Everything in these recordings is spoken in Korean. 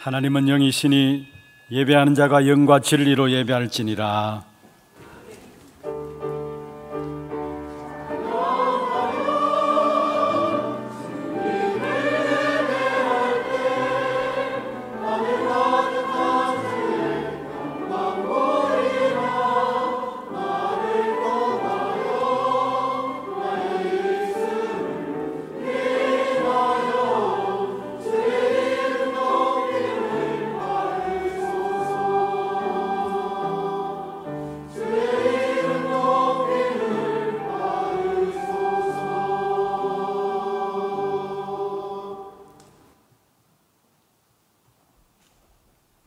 하나님은 영이시니 예배하는 자가 영과 진리로 예배할지니라.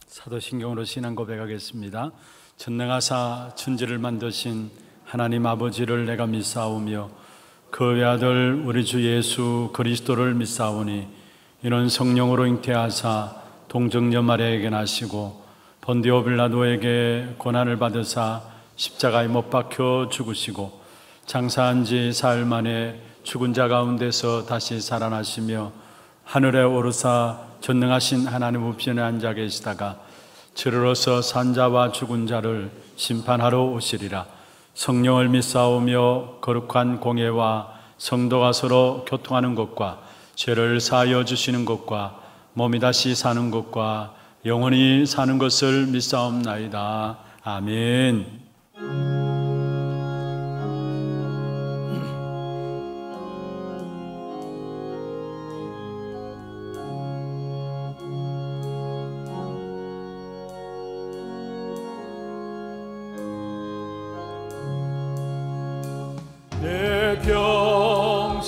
사도신경으로 신앙 고백하겠습니다. 전능하사 천지를 만드신 하나님 아버지를 내가 믿사오며 그 외아들 우리 주 예수 그리스도를 믿사오니 이는 성령으로 잉태하사 동정녀 마리아에게 나시고 본디오 빌라도에게 고난을 받으사 십자가에 못 박혀 죽으시고 장사한 지 사흘 만에 죽은 자 가운데서 다시 살아나시며 하늘에 오르사 전능하신 하나님 우편에 앉아 계시다가 저리로서 산자와 죽은 자를 심판하러 오시리라. 성령을 믿사오며 거룩한 공예와 성도가 서로 교통하는 것과 죄를 사하여 주시는 것과 몸이 다시 사는 것과 영원히 사는 것을 믿사옵나이다. 아멘. 내 평생에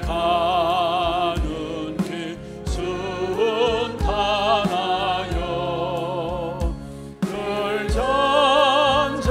가는 길 순탄하여 늘 잔잔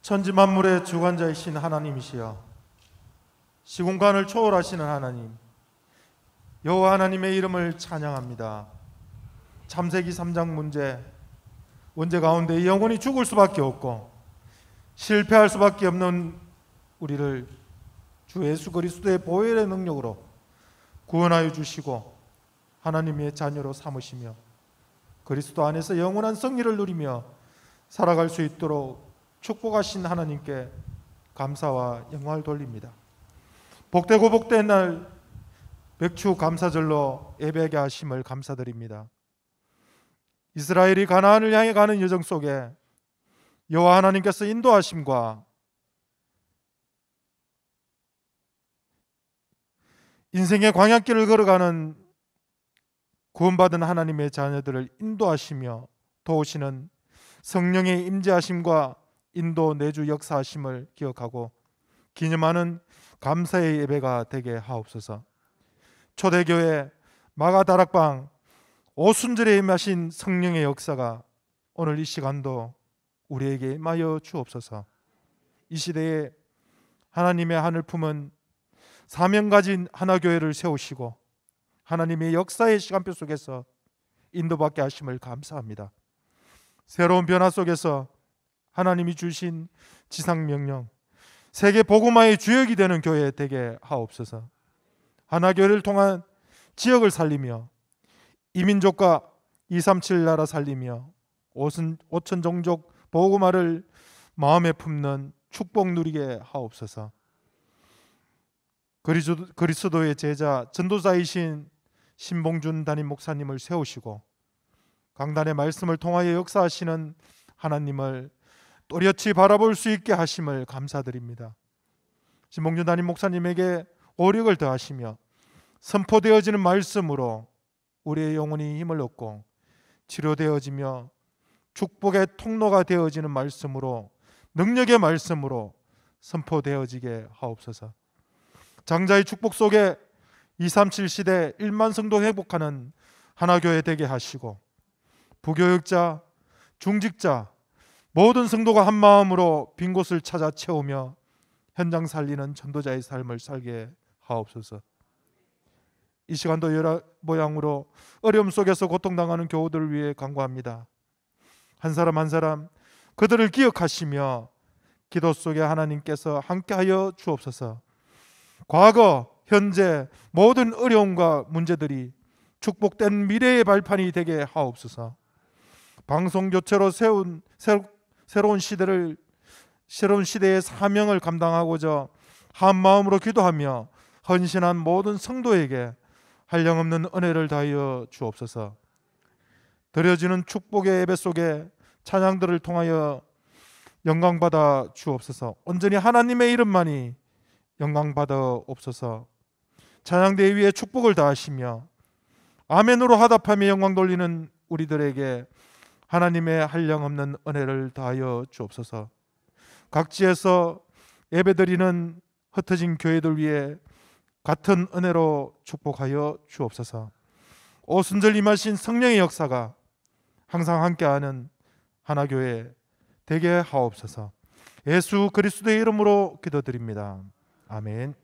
천지 만물의 주관자이신 하나님이시여, 시공간을 초월하시는 하나님, 여호와 하나님의 이름을 찬양합니다. 창세기 3장 문제 가운데 영원히 죽을 수밖에 없고 실패할 수밖에 없는 우리를 주 예수 그리스도의 보혈의 능력으로 구원하여 주시고 하나님의 자녀로 삼으시며 그리스도 안에서 영원한 승리를 누리며 살아갈 수 있도록 축복하신 하나님께 감사와 영광을 돌립니다. 복되고 복된 날 백추 감사절로 예배하게 하심을 감사드립니다. 이스라엘이 가나안을 향해 가는 여정 속에 여호와 하나님께서 인도하심과 인생의 광야길을 걸어가는 구원받은 하나님의 자녀들을 인도하시며 도우시는 성령의 임재하심과 인도 내주 역사하심을 기억하고 기념하는 감사의 예배가 되게 하옵소서. 초대교회 마가다락방 오순절에 임하신 성령의 역사가 오늘 이 시간도 우리에게 임하여 주옵소서. 이 시대에 하나님의 하늘 품은 사명 가진 하나교회를 세우시고 하나님의 역사의 시간표 속에서 인도받게 하심을 감사합니다. 새로운 변화 속에서 하나님이 주신 지상명령, 세계 복음화의 주역이 되는 교회 되게 하옵소서. 하나교회를 통한 지역을 살리며 이민족과 237 나라 살리며 5천 종족 복음화를 마음에 품는 축복 누리게 하옵소서. 그리스도의 제자 전도자이신 신봉준 담임 목사님을 세우시고 강단의 말씀을 통하여 역사하시는 하나님을 또렷이 바라볼 수 있게 하심을 감사드립니다. 신봉준 담임 목사님에게 오력을 더하시며 선포되어지는 말씀으로 우리의 영혼이 힘을 얻고 치료되어지며 축복의 통로가 되어지는 말씀으로, 능력의 말씀으로 선포되어지게 하옵소서. 장자의 축복 속에 237 시대 1만 성도 회복하는 하나교회 되게 하시고 부교육자, 중직자 모든 성도가 한 마음으로 빈 곳을 찾아 채우며 현장 살리는 전도자의 삶을 살게 하옵소서. 이 시간도 여러 모양으로 어려움 속에서 고통당하는 교우들을 위해 간구합니다. 한 사람 한 사람 그들을 기억하시며 기도 속에 하나님께서 함께하여 주옵소서. 과거, 현재 모든 어려움과 문제들이 축복된 미래의 발판이 되게 하옵소서. 방송 교체로 세운 새로운 시대의 사명을 감당하고자 한 마음으로 기도하며 헌신한 모든 성도에게 한량없는 은혜를 다하여 주옵소서. 드려지는 축복의 예배 속에 찬양들을 통하여 영광받아 주옵소서. 온전히 하나님의 이름만이 영광받아 옵소서. 찬양대 위에 축복을 다하시며 아멘으로 화답하며 영광 돌리는 우리들에게 하나님의 한량없는 은혜를 다하여 주옵소서. 각지에서 예배드리는 흩어진 교회들 위해 같은 은혜로 축복하여 주옵소서. 오순절 임하신 성령의 역사가 항상 함께하는 하나교회 되게 하옵소서. 예수 그리스도의 이름으로 기도드립니다. 아멘.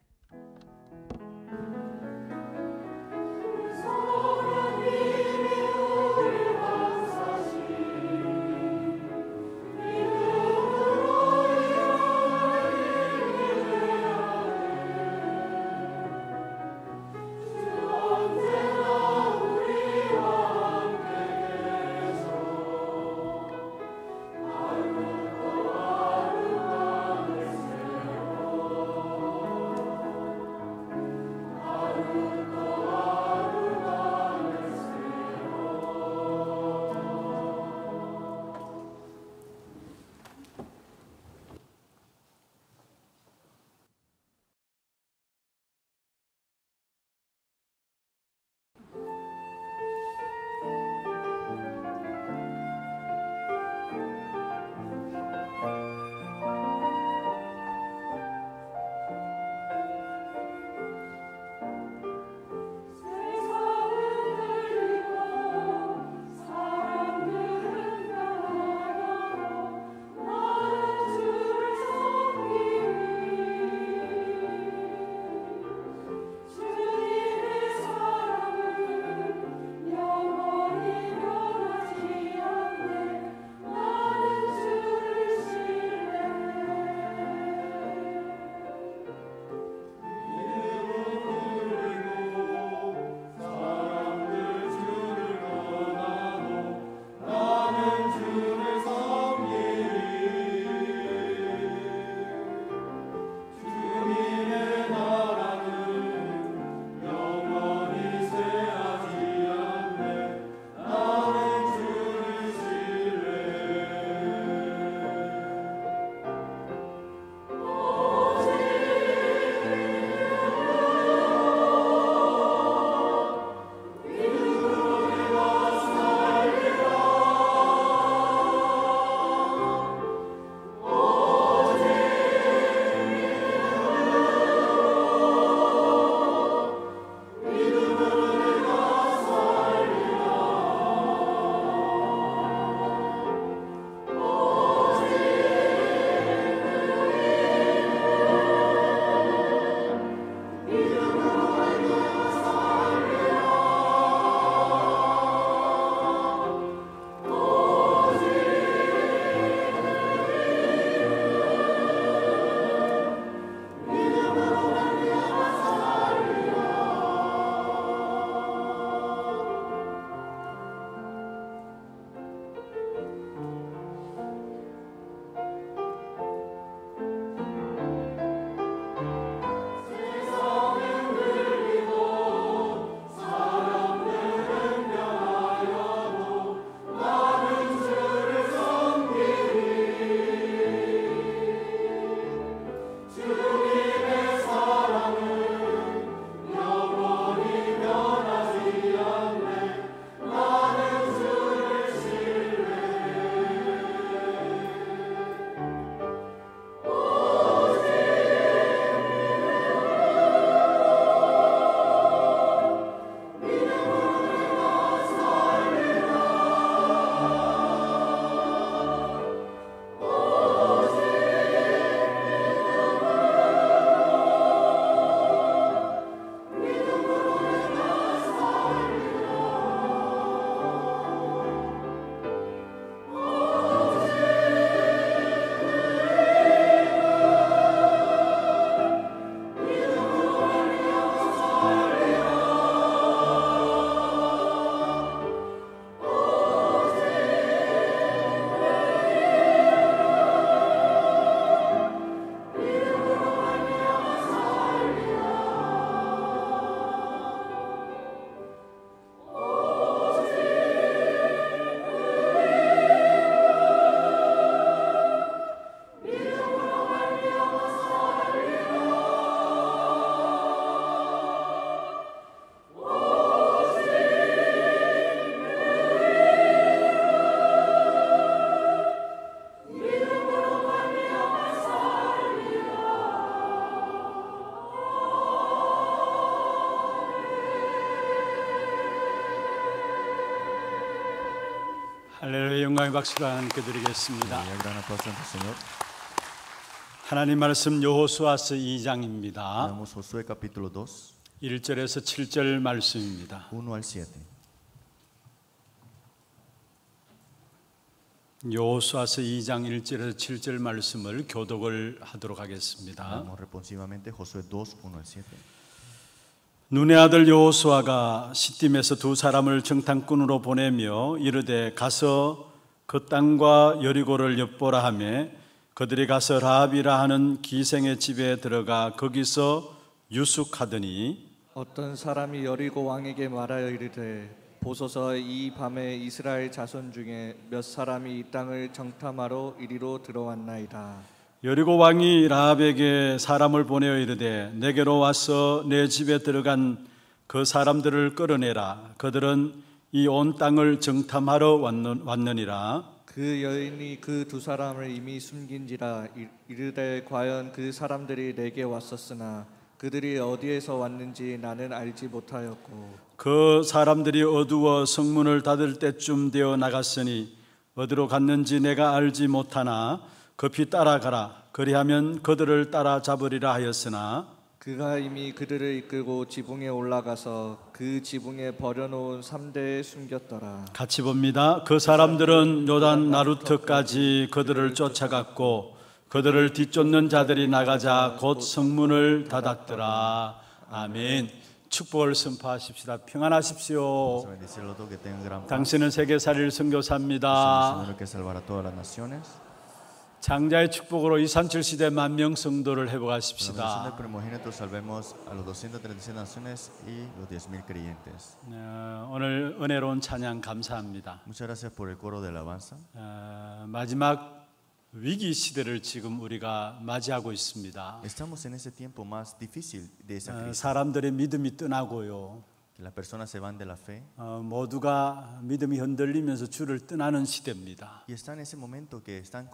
할렐루야. 영광의 박수를 하나님께 드리겠습니다. Y el gran aplauso ante el Señor. 하나님 말씀 여호수아서 2장입니다. Leamos Josué capítulo 2, 1절에서 7절 말씀입니다. 1 al 7. 여호수아서 2장 1절에서 7절 말씀을 교독을 하도록 하겠습니다. Leamos responsivamente Josué 2, 1 al 7. 눈의 아들 여호수아가 시딤에서 두 사람을 정탐꾼으로 보내며 이르되 가서 그 땅과 여리고를 엿보라 하며 그들이 가서 라합이라 하는 기생의 집에 들어가 거기서 유숙하더니 어떤 사람이 여리고 왕에게 말하여 이르되 보소서 이 밤에 이스라엘 자손 중에 몇 사람이 이 땅을 정탐하러 이리로 들어왔나이다. 여리고 왕이 라합에게 사람을 보내어 이르되 내게로 와서 내 집에 들어간 그 사람들을 끌어내라. 그들은 이 온 땅을 정탐하러 왔느니라. 그 여인이 그 두 사람을 이미 숨긴지라 이르되 과연 그 사람들이 내게 왔었으나 그들이 어디에서 왔는지 나는 알지 못하였고 그 사람들이 어두워 성문을 닫을 때쯤 되어 나갔으니 어디로 갔는지 내가 알지 못하나 급히 따라가라. 그리하면 그들을 따라 잡으리라 하였으나 그가 이미 그들을 이끌고 지붕에 올라가서 그 지붕에 버려놓은 3대에 숨겼더라. 같이 봅니다. 그 사람들은 요단 나루트까지 그들을 쫓아갔고 그들을 뒤쫓는 자들이 나가자 곧 성문을 닫았더라. 아멘. 축복을 선포하십시다. 평안하십시오. Bendecirlo todo, que tengan gran paz. 당신은 세계살이를 Somos el 선교사입니다. Señor que salvará a todas las naciones. 장자의 축복으로 237시대 만명 성도를 Con la bendición del 회복하십시다. primogénito salvemos a los 236 naciones y los 10,000 creyentes. 오늘 은혜로운 찬양 감사합니다. Muchas gracias por el coro de alabanza. 마지막 위기 시대를 지금 우리가 맞이하고 있습니다. Estamos en ese tiempo más difícil de esa crisis. 사람들의 믿음이 떠나고요. Que las personas se van de la fe 모두가 믿음이 흔들리면서 주를 떠나는 시대입니다. y están en ese momento que están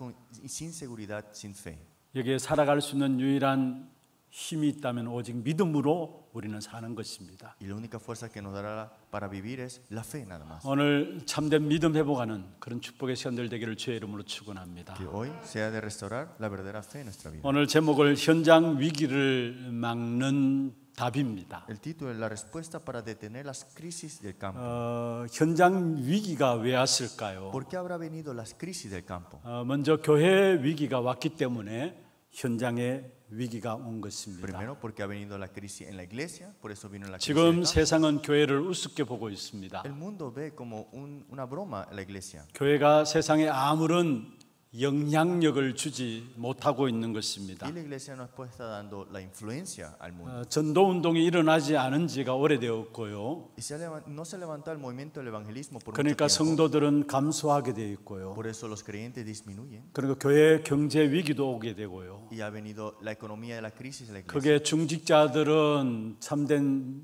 sin seguridad, sin fe. 여기에 살아갈 수 있는 유일한 힘이 있다면 오직 믿음으로 우리는 사는 것입니다. Y la única fuerza que nos dará para vivir es la fe nada más. 오늘 참된 믿음 회복하는 그런 축복의 시간들 되기를 주의 이름으로 축원합니다. Que hoy sea de restaurar la verdadera fe en nuestra vida. 오늘 제목을 현장 위기를 막는 답입니다. El título es la respuesta para detener las crisis del campo. 현장 위기가 왜 왔을까요? ¿Por qué habrá venido las crisis del campo? 먼저 교회 위기가 왔기 때문에 현장에 위기가 온 것입니다. Primero porque ha venido la crisis en la iglesia, por eso vino la crisis 지금 del campo. 세상은 교회를 우습게 보고 있습니다. El mundo ve como una broma a la iglesia. 교회가 세상에 아무런 영향력을 주지 못하고 있는 것입니다. Y la iglesia no está dando la influencia al mundo. 전도 운동이 일어나지 않은 지가 오래되었고요. Y no se levantó el movimiento del evangelismo por mucho 그러니까 tiempo. 성도들은 감소하게 되어 있고요. Por eso los creyentes disminuyen 그리고 교회 경제 위기도 오게 되고요. y ha venido la economía de la crisis en la iglesia. 그게 중직자들은 참된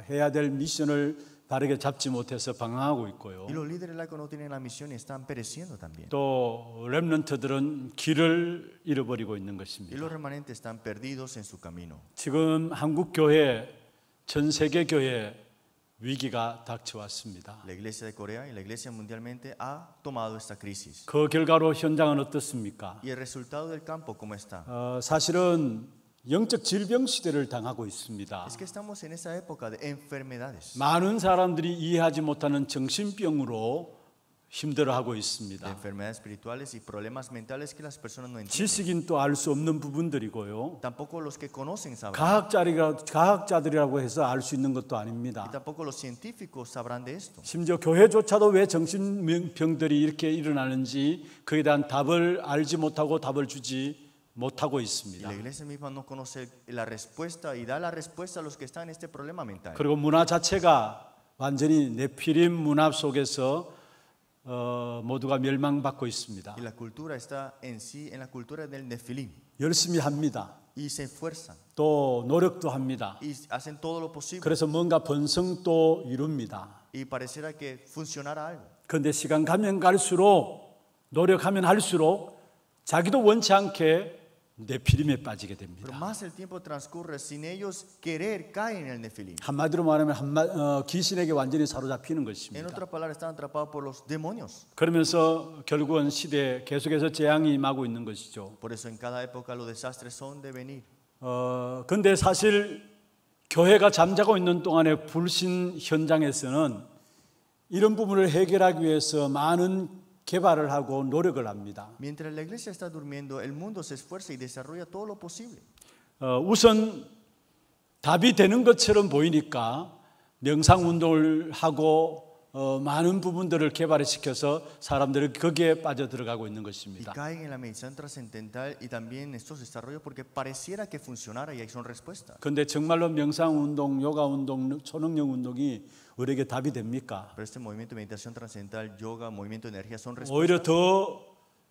해야 될 미션을 바르게 잡지 못해서 방황하고 있고요. Y los líderes laicos no tienen la misión y están pereciendo también. 또 렘넌트들은 길을 잃어버리고 있는 Y 것입니다. los remanentes están perdidos en su camino. 지금 한국 교회, 전 세계 교회 위기가 닥쳐왔습니다. La iglesia de Corea y la iglesia mundialmente ha tomado esta crisis. 그 결과로 현장은 어떻습니까? Y el resultado del campo, ¿cómo está? 사실은 영적 질병 시대를 당하고 있습니다. Es que estamos en esa época de enfermedades. 많은 사람들이 이해하지 못하는 정신병으로 힘들어하고 De 있습니다. enfermedades espirituales y problemas mentales que las personas no entienden. 지식인 또 알 수 없는 부분들이고요. Tampoco los que conocen sabrán. 과학자들이라고 해서 알 수 있는 것도 Y 아닙니다. tampoco los científicos sabrán de esto. 심지어 교회조차도 왜 정신병들이 이렇게 일어나는지 그에 대한 답을 알지 못하고 답을 주지 못하고 Y 있습니다. la iglesia misma no conoce la respuesta y da la respuesta a los que están en este problema mental. 그리고 문화 자체가 완전히 네피림 문화 속에서 모두가 멸망받고 있습니다. Y la cultura está en sí, en la cultura del Nefilim. 열심히 합니다. Y se esfuerzan. 또 노력도 합니다. Y hacen todo lo posible. 그래서 뭔가 번성도 이룹니다. Y pareciera que funcionara algo. 그런데 시간 가면 갈수록 노력하면 할수록 자기도 원치 않게 네피림에 빠지게 Pero 됩니다. más el tiempo transcurre, sin ellos querer, caen en el Nefilim. 한마디로 말하면 귀신에게 완전히 사로잡히는 En 것입니다. otras palabras, están atrapados por los demonios. 그러면서 결국은 시대에 계속해서 재앙이 임하고 있는 것이죠. Por eso en cada época los desastres son de venir. 근데 사실 교회가 잠자고 있는 동안에 불신 현장에서는 이런 부분을 해결하기 위해서 많은 개발을 하고 노력을 합니다. Mientras la iglesia está durmiendo, el mundo se esfuerza y desarrolla todo lo posible. 우선 답이 되는 것처럼 보이니까 명상 운동을 하고 많은 부분들을 개발시켜서 사람들이 거기에 빠져 들어가고 있는 Y 것입니다. caen en la meditación trascendental y también estos desarrollos porque pareciera que funcionara y ahí son respuestas. 그런데 정말로 명상 운동, 요가 운동, 초능력 운동이 우리에게 답이 됩니까? Pero este movimiento de meditación trascendental, yoga, movimiento de energía son respuestas. 오히려 더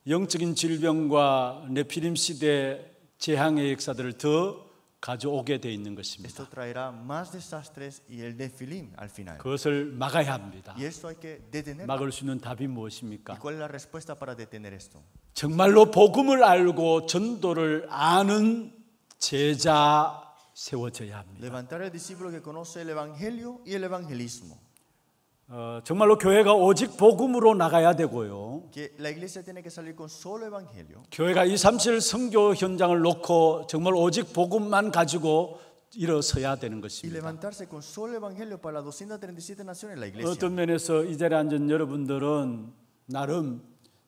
영적인 질병과 네피림 시대 재앙의 역사들을 더 가져오게 돼 있는 것입니다. Esto traerá más desastres y el Nefilim al final. 그것을 막아야 합니다. Y esto hay que detener. 막을 수 있는 답이 ¿Y 무엇입니까? cuál es la respuesta para detener esto? 정말로 복음을 알고 전도를 아는 제자 세워져야 합니다. Levantar el discípulo que conoce el evangelio y el evangelismo. 정말로 교회가 오직 복음으로 나가야 되고요. Que la iglesia tiene que salir con solo evangelio. 교회가 237 선교 현장을 놓고 정말 오직 복음만 가지고 일어서야 되는 Y 것입니다. levantarse con solo evangelio para las 237 naciones la iglesia. 어떤 면에서 이 자리에 앉은 여러분들은 나름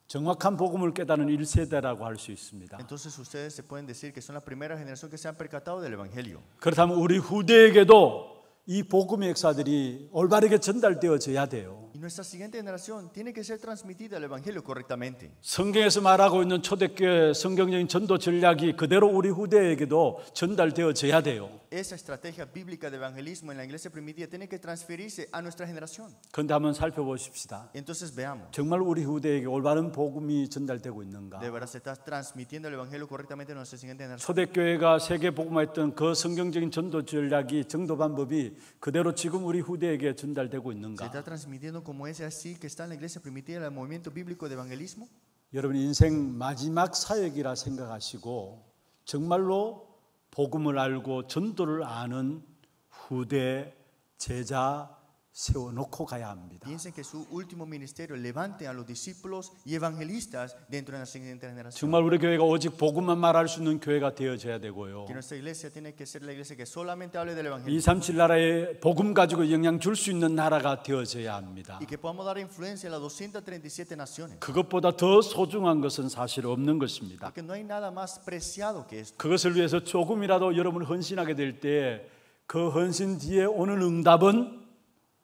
정확한 복음을 깨닫는 1세대라고 할 수 있습니다. Entonces ustedes se pueden decir que son la primera generación que se han percatado del evangelio. 그렇다면 우리 후대에게도 이 복음의 역사들이 올바르게 전달되어져야 돼요. Y nuestra siguiente generación tiene que ser transmitida el evangelio correctamente. 성경에서 말하고 있는 초대교회 성경적인 전도 전략이 그대로 우리 후대에게도 전달되어져야 돼요. Esa estrategia bíblica de evangelismo en la iglesia primitiva tiene que transferirse a nuestra generación. 그런데 한번 살펴보십시다. Entonces veamos, 정말 우리 후대에게 올바른 복음이 전달되고 있는가? ¿de verdad se está transmitiendo el evangelio correctamente a nuestra siguiente generación? 초대교회가 세계 복음화했던 그 성경적인 전도 전략이 전도 방법이 그대로 지금 우리 후대에게 전달되고 ¿Se 있는가? está transmitiendo como es así que está en la iglesia primitiva el movimiento bíblico de evangelismo? 여러분 인생 마지막 사역이라 생각하시고 정말로 복음을 알고 전도를 아는 후대 제자 세워놓고 가야 합니다. Piensen que su último ministerio levante a los discípulos y evangelistas dentro de la siguiente generación. 정말 우리 교회가 오직 복음만 말할 수 있는 교회가 되어져야 되고요. Que nuestra iglesia tiene que ser la iglesia que solamente hable del evangelio 237 나라에 복음 가지고 영향 줄 수 있는 나라가 되어져야 합니다. y que podamos dar influencia a las 237 naciones. 그것보다 더 소중한 것은 사실 없는 것입니다. Porque no hay nada más preciado que esto. 그것을 위해서 조금이라도 여러분 헌신하게 될 때 그 헌신 뒤에 오는 응답은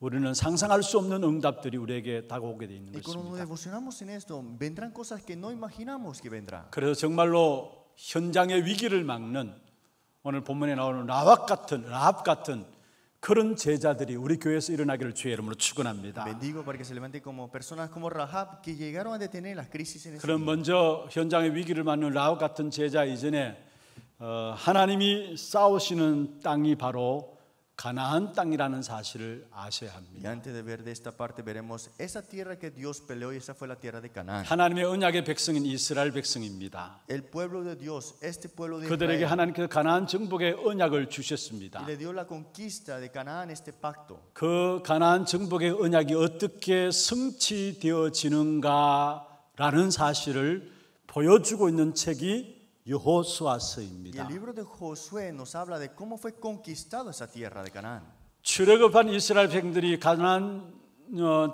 우리는 상상할 수 없는 응답들이 우리에게 다가오게 돼 있는 Y cuando nos 것입니다. devocionamos en esto, vendrán cosas que no imaginamos que vendrán. 그래서 정말로 현장의 위기를 막는 오늘 본문에 나오는 라합 같은 그런 제자들이 우리 교회에서 일어나기를 주의 이름으로 축원합니다. Bendigo para que se levanten como personas como Rahab que llegaron a detener las crisis en ese 그럼 día. 먼저 현장의 위기를 맞는 라합 같은 제자 이전에 하나님이 싸우시는 땅이 바로 가나안 땅이라는 사실을 아셔야 Y 합니다. antes de ver de esta parte veremos esa tierra que Dios peleó y esa fue la tierra de Canaán. 하나님의 언약의 백성인 이스라엘 백성입니다. El pueblo de Dios, este pueblo de 그들에게 Israel, 하나님께서 가나안 정복의 언약을 y 주셨습니다. le dio la conquista de Canaán, este pacto. 그 가나안 정복의 언약이 어떻게 성취되어지는가라는 사실을 보여주고 있는 책이 Y 여호수아서입니다. el libro de Josué nos habla de cómo fue conquistado esa tierra de Canaán. 출애굽한 이스라엘 백성들이 가나안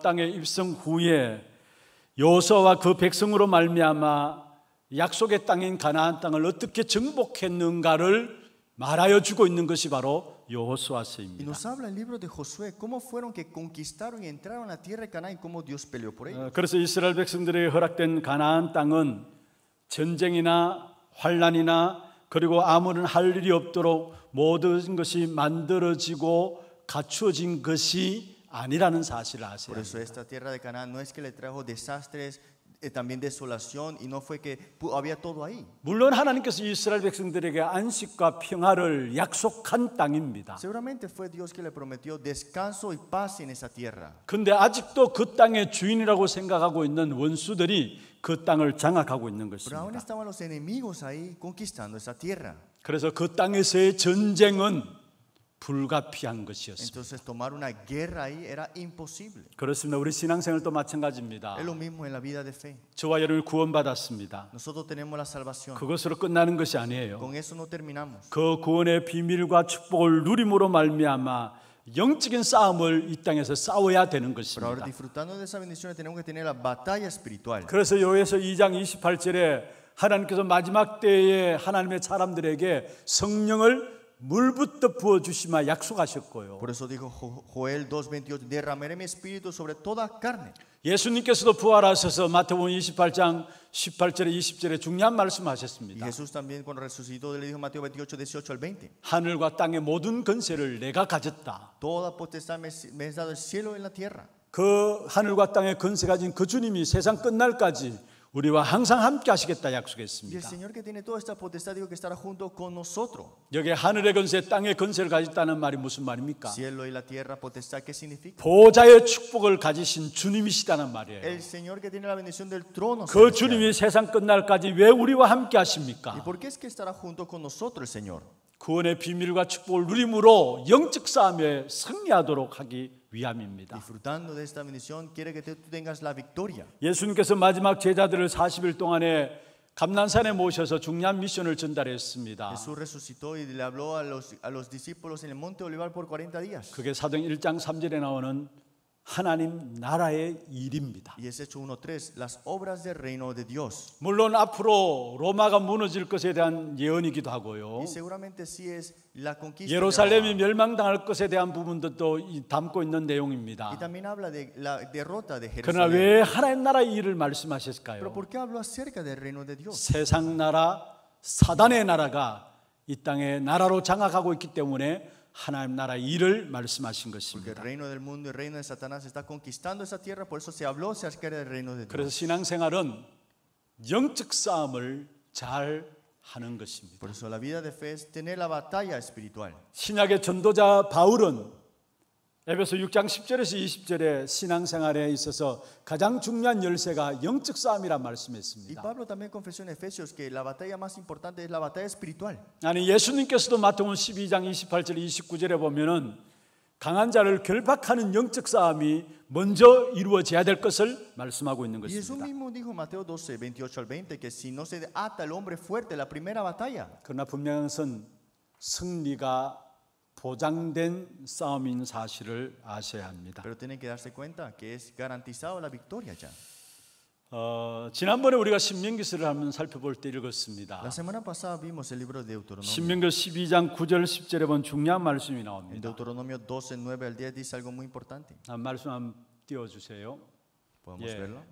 땅에 입성 후에 여호수아와 그 백성으로 말미암아 약속의 땅인 가나안 땅을 어떻게 정복했는가를 말하여 주고 있는 것이 바로 Y 여호수아서입니다. nos habla el libro de Josué cómo fueron que conquistaron y entraron a la tierra de Canaán y cómo Dios peleó por ellos. 그래서 이스라엘 백성들에게 허락된 가나안 땅은 전쟁이나 환란이나 그리고 아무런 할 일이 없도록 모든 것이 만들어지고 갖추어진 것이 아니라는 사실을 아셔야 Por eso 합니다. esta tierra de Canaán no es que le trajo desastres también desolación y no fue que había todo ahí. 물론 하나님께서 이스라엘 백성들에게 안식과 평화를 약속한 땅입니다. Seguramente fue Dios que le prometió descanso y paz en esa tierra. 근데 아직도 그 땅의 주인이라고 생각하고 있는 원수들이 그 땅을 장악하고 있는 Pero aún 것입니다. estaban los enemigos ahí conquistando esa tierra. 그래서 그 땅에서의 전쟁은 불가피한 것이었습니다. Entonces tomar una guerra ahí era imposible. 그렇습니다. 우리 신앙생활도 마찬가지입니다. Es lo mismo en la vida de fe. 저와 여러분이 구원받았습니다. Nosotros tenemos la salvación. 그것으로 끝나는 것이 아니에요. Con eso no terminamos. 그 구원의 비밀과 축복을 누림으로 말미암아 영적인 싸움을 이 땅에서 싸워야 되는 Pero ahora 것입니다. disfrutando de esa bendición tenemos que tener la batalla espiritual. 그래서 요에서 2장 28절에 하나님께서 마지막 때에 하나님의 사람들에게 성령을 물부터 부어 주시마 약속하셨고요. Por eso dijo Joel 2:28, derramaré mi espíritu sobre toda carne. 예수님께서도 부활하셔서 마태복음 28장 18절에 20절에 중요한 Y 말씀하셨습니다. Jesús también cuando resucitó le dijo en Mateo 28, 18 al 20, 하늘과 땅의 모든 권세를 내가 가졌다. toda potestad me es dado el cielo y la tierra. 그 하늘과 땅의 권세 가진 그 주님이 세상 끝날까지 우리와 항상 함께 하시겠다 Y el 약속했습니다. Señor que tiene toda esta potestad dijo que estará junto con nosotros. 여기 하늘의 권세, 땅의 권세를 가졌다는 말이 무슨 말입니까? Cielo y la tierra, potestad, ¿qué significa? 보좌의 축복을 가지신 주님이시다는 말이에요. El Señor que tiene la bendición del trono 그 celestial. 주님이 세상 끝날까지 왜 우리와 함께 ¿Y 하십니까? por qué es que estará junto con nosotros el Señor? 구원의 비밀과 축복을 누림으로 영적 싸움에 승리하도록 하기 위함입니다. Disfrutando de esta bendición quiere que tú tengas la victoria. 예수님께서 마지막 제자들을 40일 동안에 감난산에 모셔서 중요한 미션을 전달했습니다. Jesús resucitó y le habló a los discípulos en el monte Olivar por 40 días. 그게 사도행 1장 3절에 나오는 하나님 나라의 일입니다. Y es Hechos 1:3, las obras del reino de Dios. 물론 앞으로 로마가 무너질 것에 대한 예언이기도 하고요. Y seguramente sí es la conquista de 예루살렘이 Roma. 멸망당할 것에 대한 부분도 담고 있는 Y 내용입니다. también habla de la derrota de 그러나 Jerusalén. 왜 하나님 나라의 일을 Pero 말씀하셨을까요? ¿por qué habló acerca del reino de Dios? 세상 나라, 사단의 나라가 이 땅에 나라로 장악하고 있기 때문에 하나님 나라 일을 말씀하신 Porque el 것입니다. reino del mundo, el reino de Satanás está conquistando esa tierra, por eso se habló acerca del reino de 그래서 Dios. 신앙생활은 영적 싸움을 잘 하는 것입니다. Por eso la vida de fe es tener la batalla espiritual. 신약의 전도자 바울은 에베소 6장 10절에서 20절에 신앙생활에 있어서 가장 중요한 열쇠가 영적 싸움이라 Y 말씀했습니다. Pablo también confesó en Efesios que la batalla más importante es la batalla espiritual. 아니 예수님께서도 마태복음 12장 28절 29절에 보면은 강한 자를 결박하는 영적 싸움이 먼저 이루어져야 될 것을 말씀하고 있는 Y Jesús 것입니다. mismo dijo en Mateo 12, 28 al 20 que si no se ata el hombre fuerte, la primera batalla. 그러나 분명한 것은 승리가 보장된 싸움인 사실을 아셔야 합니다. Pero tienen que darse cuenta que es garantizado la victoria ya. 지난번에 우리가 신명기서를 한번 살펴볼 때 읽었습니다. La semana pasada vimos el libro de Deuteronomio. 신명기 12장 9절 10절에 본 중요한 말씀이 En 나옵니다. Deuteronomio 12, 9 al 10 dice algo muy importante. 말씀 한번 띄워주세요. ¿Podemos 예. verlo?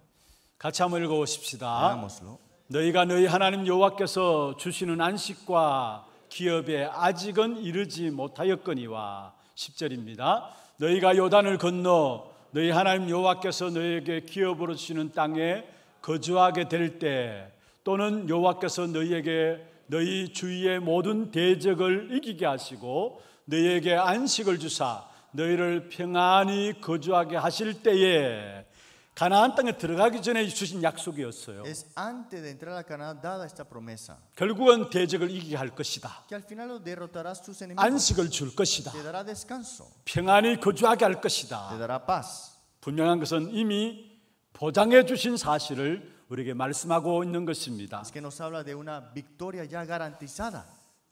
같이 한번 읽어보십시다. Hagámoslo. 너희가 너희 하나님 여호와께서 주시는 안식과 기업에 아직은 이르지 못하였거니와 10절입니다. 너희가 요단을 건너 너희 하나님 여호와께서 너희에게 기업으로 주시는 땅에 거주하게 될 때 또는 여호와께서 너희에게 너희 주위의 모든 대적을 이기게 하시고 너희에게 안식을 주사 너희를 평안히 거주하게 하실 때에 가나안 땅에 들어가기 전에 주신 약속이었어요. Es antes de entrar a Canaán dada esta promesa. 결국은 대적을 이기게 할 것이다. Que al final lo derrotarás tus enemigos. 안식을 줄 것이다. Te dará descanso. 평안히 거주하게 할 Te 것이다. dará paz. 분명한 것은 이미 보장해 주신 사실을 우리에게 말씀하고 있는 것입니다. Es que nos habla de una victoria ya garantizada.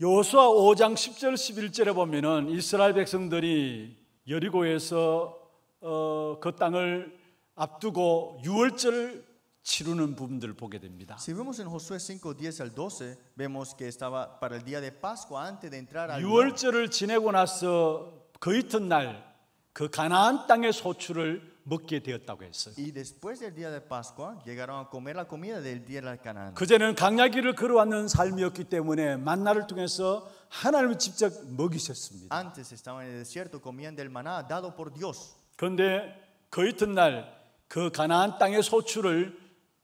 여호수아 5장 10절 11절에 보면은 이스라엘 백성들이 여리고에서 그 땅을 앞두고 유월절을 치르는 부분들을 보게 됩니다. Si vemos en Josué 5, 10 al 12, vemos que estaba para el día de Pascua antes de entrar al lugar. 유월절을 지내고 나서 그 이튿날 그 가나안 땅의 소출을 먹게 되었다고 했어요. Y después del día de Pascua llegaron a comer la comida del día de Canaán. 그제는 강야길을 걸어왔는 삶이었기 때문에 만나를 통해서 하나님을 직접 먹이셨습니다. Antes estaban en el desierto, comían del maná dado por Dios. 그런데 그 이튿날 그 가나안 땅의 소출을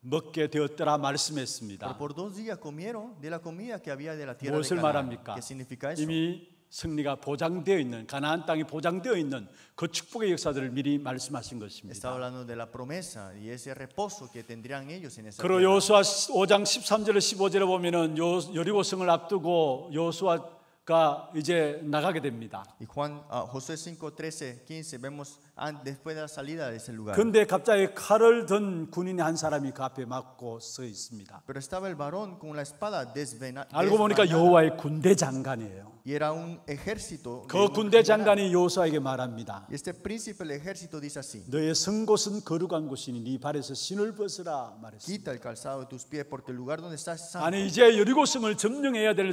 먹게 되었더라 Pero 말씀했습니다. por 2 días comieron de la comida que había de la tierra de 무엇을 Canaán. 말합니까? ¿Qué significa eso? 이미 승리가 보장되어 있는 가나안 땅이 보장되어 있는 그 축복의 역사들을 미리 말씀하신 Está 것입니다. hablando de la promesa y ese reposo que tendrían ellos en esa 그리고 tierra. 여호수아 5장 13절에 15절에 보면은 여리고성을 앞두고 여호수아가 이제 나가게 됩니다. Y Josué 5, 13, 15 vemos después de la salida de ese lugar. 근데 갑자기 칼을 든 군인 한 사람이 그 앞에 막고 서 있습니다. Pero estaba el varón con la espada 알고 보니까 desvainada. 여호와의 군대 장관이에요. Y era un ejército. 그 군대 장관이 여호수아에게 말합니다. Y este príncipe del ejército dice así: 너의 선 곳은 거룩한 곳이니 네 발에서 신을 벗으라 말했습니다. Quita el calzado de tus pies porque el lugar donde estás es santo. 아니 이제 여리고성을 점령해야 될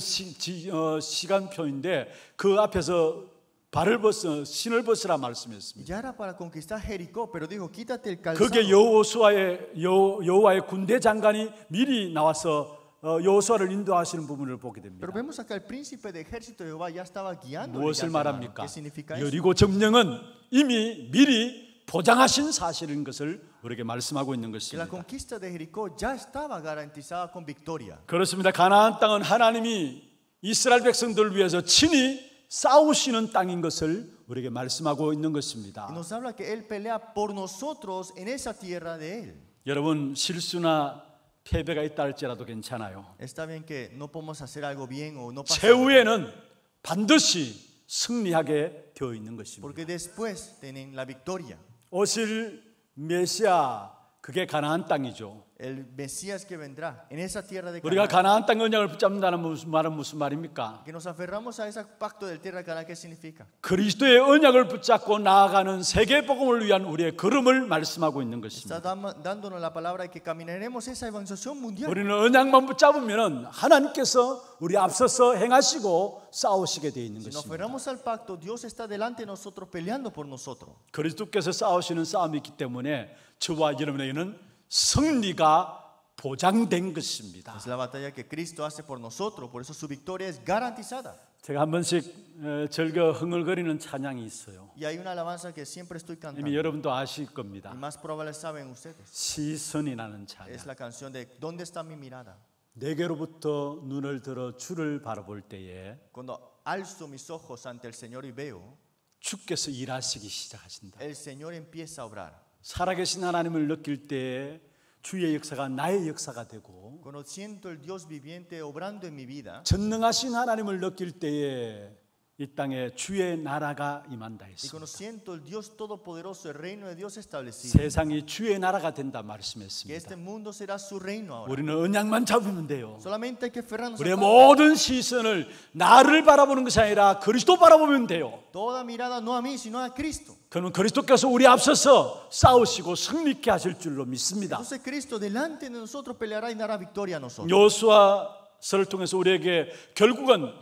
시간표인데 그 앞에서 발을 벗어 신을 벗으라 말씀했습니다. Ya era para conquistar Jericó, pero dijo: Quítate el calzado. 그게 여호와의 군대 장관이 미리 나와서 여호수아를 인도하시는 부분을 보게 됩니다. Pero vemos acá el príncipe de ejército de Jehová ya estaba guiando. 무엇을 말합니까? ¿Qué significa eso? 여리고 점령은 이미 미리 보장하신 사실인 것을 우리에게 말씀하고 있는 Que la 것입니다. conquista de Jericó ya estaba garantizada con victoria. 그렇습니다. 가나안 땅은 하나님이 이스라엘 백성들을 위해서 친히 싸우시는 땅인 것을 우리에게 말씀하고 있는 Y 것입니다. nos habla que Él pelea por nosotros en esa tierra de Él. 여러분 실수나 패배가 있다 할지라도 괜찮아요. Está bien que no podemos hacer algo bien o no pasa. 최후에는 반드시 승리하게 되어 있는 것입니다. Porque después tienen la victoria. 오실 메시아 그게 가나안 땅이죠. El Mesías que vendrá en esa tierra de 우리가 Canaán. 가나안 땅 언약을 붙잡는다는 말은 무슨 말입니까? Que nos aferramos a ese pacto del tierra de Canaán, ¿qué significa? 그리스도의 언약을 붙잡고 나아가는 세계 복음을 위한 우리의 걸음을 말씀하고 있는 Está 것입니다. dándonos la palabra de que caminaremos esa evangelización mundial. 우리는 언약만 붙잡으면 하나님께서 우리 앞서서 행하시고 싸우시게 되어 있는 Si nos 것입니다. aferramos al pacto, Dios está delante de nosotros peleando por nosotros. 그리스도께서 싸우시는 싸움이 있기 때문에 저와 여러분에게는 승리가 보장된 것입니다. Es la batalla que Cristo hace por nosotros, por eso su victoria es garantizada. 제가 한 번씩 즐겨 흥얼거리는 찬양이 있어요. Y hay una alabanza que siempre estoy cantando. 이미 여러분도 아실 Y 겁니다. más probable saben ustedes. 시선이라는 찬양. Es la canción de ¿Dónde está mi mirada? 내게로부터 눈을 들어 주를 바라볼 때에 Cuando alzo mis ojos ante el Señor y veo, 주께서 일하시기 시작하신다. el Señor empieza a obrar. 살아계신 하나님을 느낄 때에 주의 역사가 나의 역사가 되고 Cuando siento el Dios viviente obrando en mi vida, 전능하신 하나님을 느낄 때에 이 땅에 주의 나라가 임한다 y cuando 했습니다. siento el Dios todopoderoso, el reino de Dios establecido, 세상이 주의 나라가 된다 que 말씀했습니다. este mundo será su reino ahora. 우리는 언약만 잡으면 돼요. Solamente hay que aferrarnos 우리의 al pacto. 모든 시선을 나를 바라보는 것이 아니라 그리스도 바라보면 돼요. Toda mirada no a mí, sino a Cristo. 그는 그리스도께서 우리 앞서서 싸우시고 승리케 하실 줄로 믿습니다. Entonces Cristo delante de nosotros peleará y dará victoria a nosotros. 여호수아서를 통해서 우리에게 결국은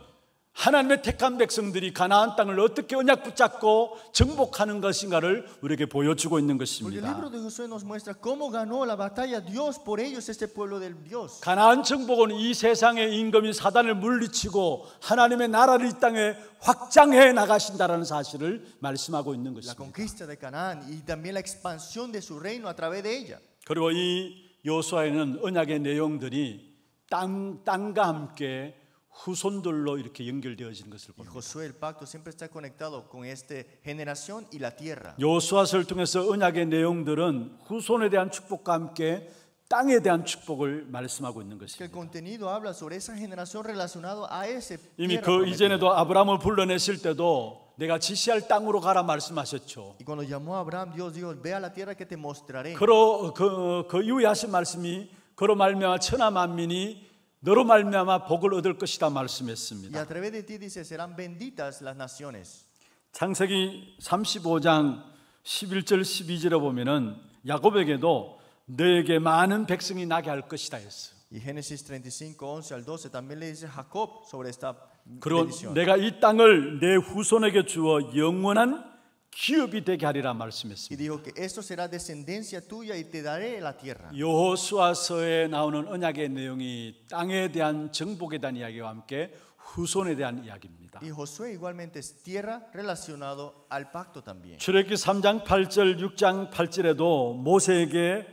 하나님의 택한 백성들이 가나안 땅을 어떻게 언약 붙잡고 정복하는 것인가를 우리에게 보여주고 있는 Porque el 것입니다. libro de Josué nos muestra cómo ganó la batalla Dios por ellos, este pueblo del Dios. 가나안 정복은 이 세상의 임금인 사단을 물리치고 하나님의 나라를 이 땅에 확장해 나가신다라는 사실을 말씀하고 있는 La 것입니다. conquista de Canaán y también la expansión de su reino a través de ella. 그리고 이 여호수아에는 언약의 내용들이 땅과 함께 후손들로 이렇게 연결되어지는 것을 Y 봅니다. Josué, el pacto siempre está conectado con esta generación y la tierra. 여호수아서를 통해서 언약의 내용들은 후손에 대한 축복과 함께 땅에 대한 축복을 말씀하고 있는 Que el 것입니다. contenido habla sobre esa generación relacionado a ese 이미 tierra 그 prometida. 이전에도 아브라함을 불러내실 때도 내가 지시할 땅으로 가라 말씀하셨죠. Y cuando llamó a Abraham, Dios dijo: ve a la tierra que te mostraré. 그 이후에 하신 말씀이 그로 말미암아 천하 만민이 너로 말미암아 복을 얻을 것이다 Y 말씀했습니다. a través de ti dice: serán benditas las naciones. 창세기 35장 11절 12절에 보면은 야곱에게도 너에게 많은 백성이 나게 할 것이다 했어요. Y Génesis 35, 11 al 12 también le dice Jacob sobre esta 그리고 bendición. 내가 이 땅을 내 후손에게 주어 영원한 기업이 되게 하리라 Y 말씀했습니다. dijo que esto será descendencia tuya y te daré la tierra. 여호수아서에 나오는 언약의 내용이 땅에 대한 정복에 대한 이야기와 함께 후손에 대한 이야기입니다. Y Josué igualmente es tierra relacionado al pacto también. 출애굽기 3장 8절 6장 8절에도 모세에게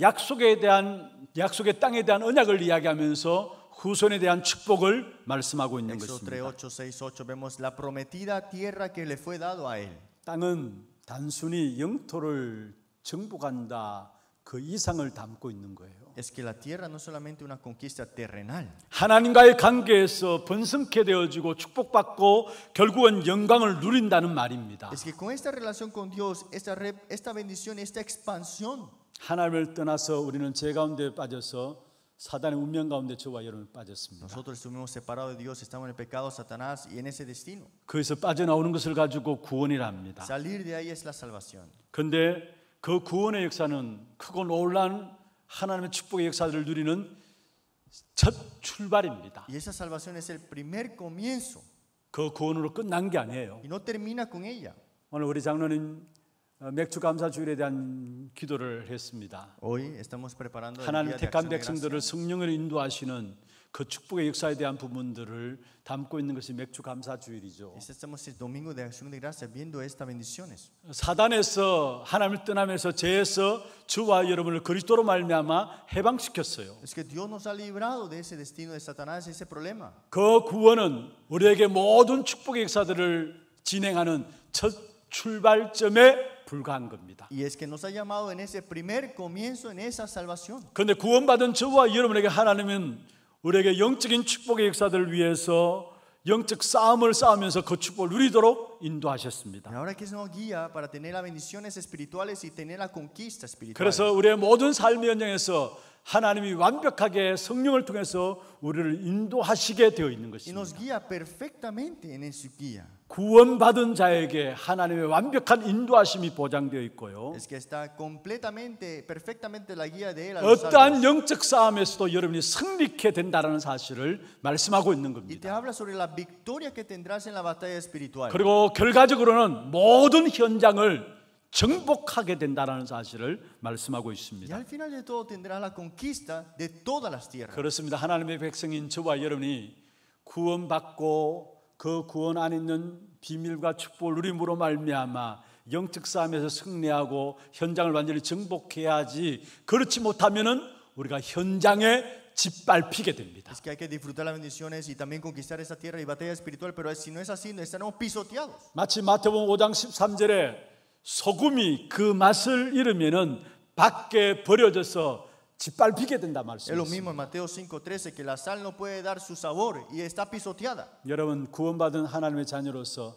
약속의 땅에 대한 언약을 이야기하면서 후손에 대한 축복을 말씀하고 있는 Éxodo 것입니다. 3, 8, 6, 8 vemos la prometida tierra que le fue dado a él. 땅은 단순히 영토를 정복한다 그 이상을 담고 있는 거예요. Es que la tierra no es solamente una conquista terrenal. 하나님과의 관계에서 번성케 되어지고 축복받고 결국은 영광을 누린다는 말입니다. Es que con esta relación con Dios, esta bendición, esta expansión, 하나님을 떠나서 우리는 죄 가운데 빠져서 사단의 운명 가운데 저와 여러분 빠졌습니다. nosotros estuvimos separados de Dios, estamos en el pecado, Satanás y en ese destino. 거기서 빠져나오는 것을 가지고 구원이라 합니다. Salir de ahí es la salvación. 그런데 그 구원의 역사는 크고 놀라운 하나님의 축복의 역사들을 누리는 첫 출발입니다. Y esa salvación es el primer comienzo 그 구원으로 끝난 게 아니에요. y no termina con ella. 오늘 우리 장로님 맥주 감사 주일에 대한 기도를 했습니다. Hoy estamos preparando el 하나님 día de 택한 acción de 백성들을 gracias. 성령으로 인도하시는 그 축복의 역사에 대한 부분들을 담고 있는 것이 맥주 감사 주일이죠. Estamos el domingo de acción de gracias viendo estas bendiciones. 사단에서 하나님을 떠나면서 죄에서 저와 여러분을 그리스도로 말미암아 해방시켰어요. Es que Dios nos ha librado de ese destino de Satanás, ese problema. 그 구원은 우리에게 모든 축복의 역사들을 진행하는 첫 출발점에 불과한 겁니다. Y es que nos ha llamado en ese primer comienzo, en esa salvación. 그런데 구원받은 저와 여러분에게 하나님은 우리에게 영적인 축복의 역사들을 위해서 영적 싸움을 싸우면서 그 축복을 누리도록 인도하셨습니다. Y ahora que nos guía para tener las bendiciones espirituales y tener la conquista espiritual. 그래서 우리의 모든 삶의 현장에서 하나님이 완벽하게 성령을 통해서 우리를 인도하시게 되어 있는 Y nos 것입니다. guía perfectamente en su guía. 구원받은 자에게 하나님의 완벽한 인도하심이 보장되어 있고요. Es que está completamente, perfectamente la guía de Él a los 어떠한 salvos. 영적 싸움에서도 여러분이 승리케 된다는 사실을 말씀하고 있는 Y te 겁니다. habla sobre la victoria que tendrás en la batalla espiritual. 그리고 결과적으로는 모든 현장을 정복하게 된다는 사실을 말씀하고 Y 있습니다. al final de todo tendrás la conquista de todas las tierras. 그렇습니다. 하나님의 백성인 저와 여러분이 구원받고 그 구원 안에 있는 비밀과 축복을 누림으로 말미암아 영적 싸움에서 승리하고 현장을 완전히 정복해야지, 그렇지 못하면은 우리가 현장에 짓밟히게 됩니다. Es que hay que disfrutar las bendiciones y también conquistar esa tierra y batalla espiritual, pero si no es así, estaremos pisoteados. 마치 마태복음 5장 13절에 소금이 그 맛을 잃으면은 밖에 버려져서 짓밟히게 된다 Es lo mismo 말씀입니다. en Mateo 5:13, que la sal no puede dar su sabor y está pisoteada. 여러분, 구원받은 하나님의 자녀로서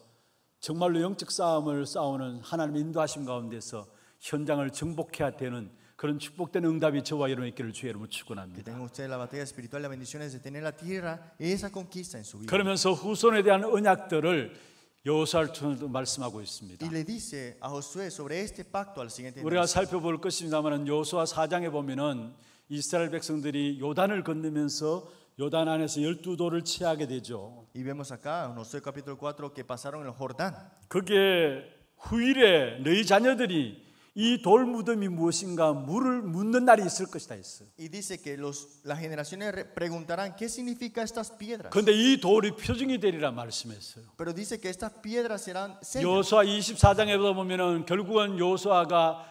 정말로 영적 싸움을 싸우는 하나님의 인도하심 가운데서 현장을 정복해야 되는 그런 축복된 응답이 저와 여러분의 있기를 주의 이름으로 Que 축원합니다. tenga usted la batalla espiritual, las bendiciones de tener la tierra y esa conquista en su vida. 그러면서 후손에 대한 언약들을 여호수아를 통해서 말씀하고 있습니다. Y le dice a Josué sobre este pacto al siguiente 우리가 generación. 살펴볼 것입니다만 여호수아 4장에 보면은 이스라엘 백성들이 요단을 건너면서 요단 안에서 12도를 취하게 되죠. Y vemos acá en Josué capítulo 4 que pasaron el Jordán. 그게 후일에 너희 자녀들이 이 돌 무덤이 무엇인가 물을 묻는 날이 있을 것이다 했어요. Y dice que las generaciones preguntarán qué significa estas piedras. 그런데 이 돌이 표징이 되리라 말씀했어요. Pero dice que estas piedras serán sellos. 여호수아 24장에 보면은 결국은 여호수아가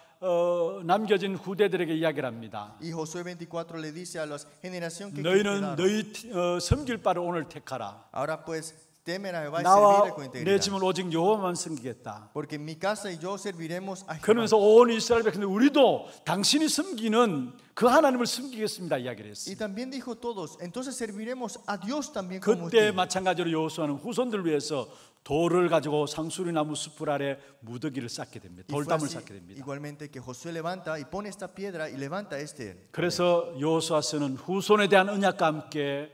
남겨진 후대들에게 이야기를 합니다. Y Josué 24 le dice a la generación que 너희는 quedaron, 너희 섬길 바를 오늘 택하라. ahora pues temen a Jehová y 나와 servirle con 내 integridad. 짐을 오직 여호와만 섬기겠다. Porque en mi casa y yo serviremos a Jehová. 그러면서 온 이스라엘 백성들 우리도 당신이 섬기는 그 하나님을 섬기겠습니다 이야기를 했어요. Y también dijo todos, entonces serviremos a Dios también 그때 como ustedes. 마찬가지로 여호수아는 후손들을 위해서 돌을 가지고 상수리나무 숲을 아래 무더기를 쌓게 됩니다. Y fue 돌담을 así, 쌓게 됩니다. igualmente que Josué levanta y pone esta piedra y levanta este. 그래서 여호수아서는 후손에 대한 언약과 함께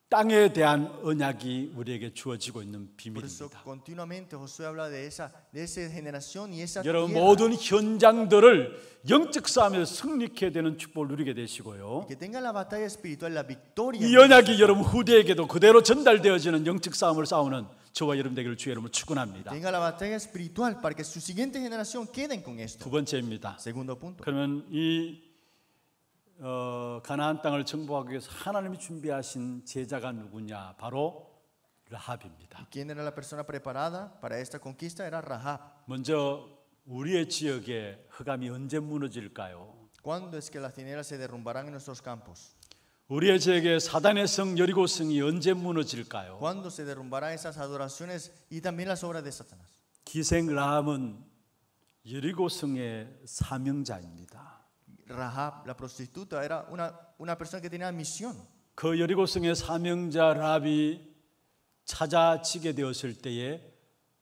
땅에 대한 언약이 우리에게 주어지고 있는 Por eso 비밀입니다. continuamente Josué habla de esa generación y esa 여러분 tierra. 모든 현장들을 영적 싸움에서 승리케 되는 축복을 누리게 되시고요. Que tenga la batalla espiritual, la victoria. 이 언약이 여러분 후대에게도 그대로 전달되어지는 영적 싸움을 싸우는 저와 여러분 되기를 주의 이름으로 축원합니다. Tenga la batalla espiritual para que su siguiente generación queden con esto. 두 번째입니다. Segundo punto. 그러면 이 가나안 땅을 정복하기 위해서 하나님이 준비하신 제자가 누구냐? 바로 라합입니다. ¿Quién era la persona preparada para esta conquista? Era Rahab. 먼저 우리의 지역에 흑암이 언제 무너질까요? ¿Cuándo es que las tinieblas se derrumbarán en nuestros campos? 우리의 지역에 사단의 성 여리고성이 언제 무너질까요? ¿Cuándo se derrumbarán esas adoraciones y también las obras de Satanás? 기생 라함은 여리고성의 사명자입니다. Rahab, la prostituta, era una persona que tenía misión. 그 여리고성의 사명자 라합이 찾아지게 되었을 때에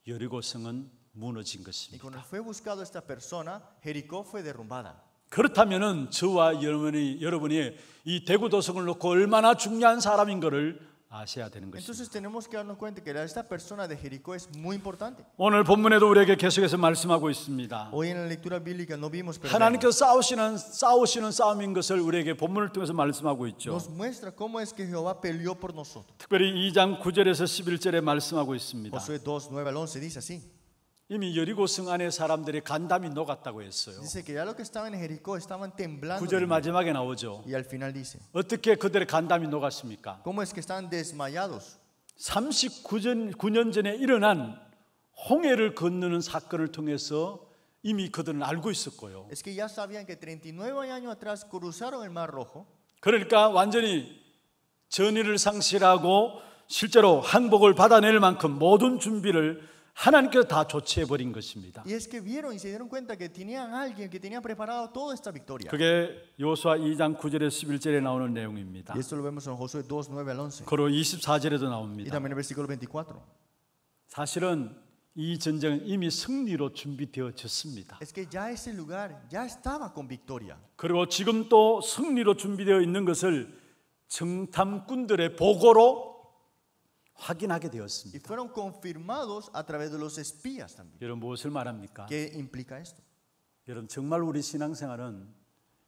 여리고성은 무너진 Y 것입니다. cuando fue buscado esta persona, Jericó fue derrumbada. 그렇다면은 저와 여러분이 이 대구도성을 놓고 얼마나 중요한 사람인 것을 아셔야 되는 것입니다. Entonces tenemos que darnos cuenta que esta persona de Jericó es muy importante. 오늘 본문에도 우리에게 계속해서 말씀하고 있습니다. Hoy en la lectura bíblica no vimos, pero 하나님께서 싸우시는 싸움인 것을 우리에게 본문을 통해서 말씀하고 있죠. nos muestra cómo es que Jehová peleó por nosotros. 특별히 2장 9절에서 11절에 말씀하고 있습니다. Josué 2, 9 al 11 dice así. 이미 여리고성 안에 사람들이 간담이 녹았다고 했어요. Dice que ya los que estaban en Jericó estaban temblando. 9절 마지막에 나오죠. Y al final dice, 어떻게 그들의 간담이 녹았습니까? ¿cómo es que estaban desmayados? 39년 전에 일어난 홍해를 건너는 사건을 통해서 이미 그들은 알고 있었고요. Es que ya sabían que 39 años atrás cruzaron el Mar Rojo. 그러니까 완전히 전의를 상실하고 실제로 항복을 받아낼 만큼 모든 준비를 하나님께서 다 조치해 버린 것입니다. Y es que vieron y se dieron cuenta que tenían alguien que tenía preparado toda esta victoria. 그게 여호수아 2장 9절에서 11절에 나오는 내용입니다. Y esto lo vemos en Josué 2, 9 al 11. 그리고 24절에도 Y 나옵니다. también en el versículo 24. 사실은 이 전쟁은 이미 승리로 준비되어졌습니다. Es que ya ese lugar ya estaba con victoria. 그리고 지금 또 승리로 준비되어 있는 것을 정탐꾼들의 보고로 확인하게 Y 되었습니다. fueron confirmados a través de los espías también. 여러분 무엇을 말합니까? ¿Qué implica esto? 여러분 정말 우리 신앙생활은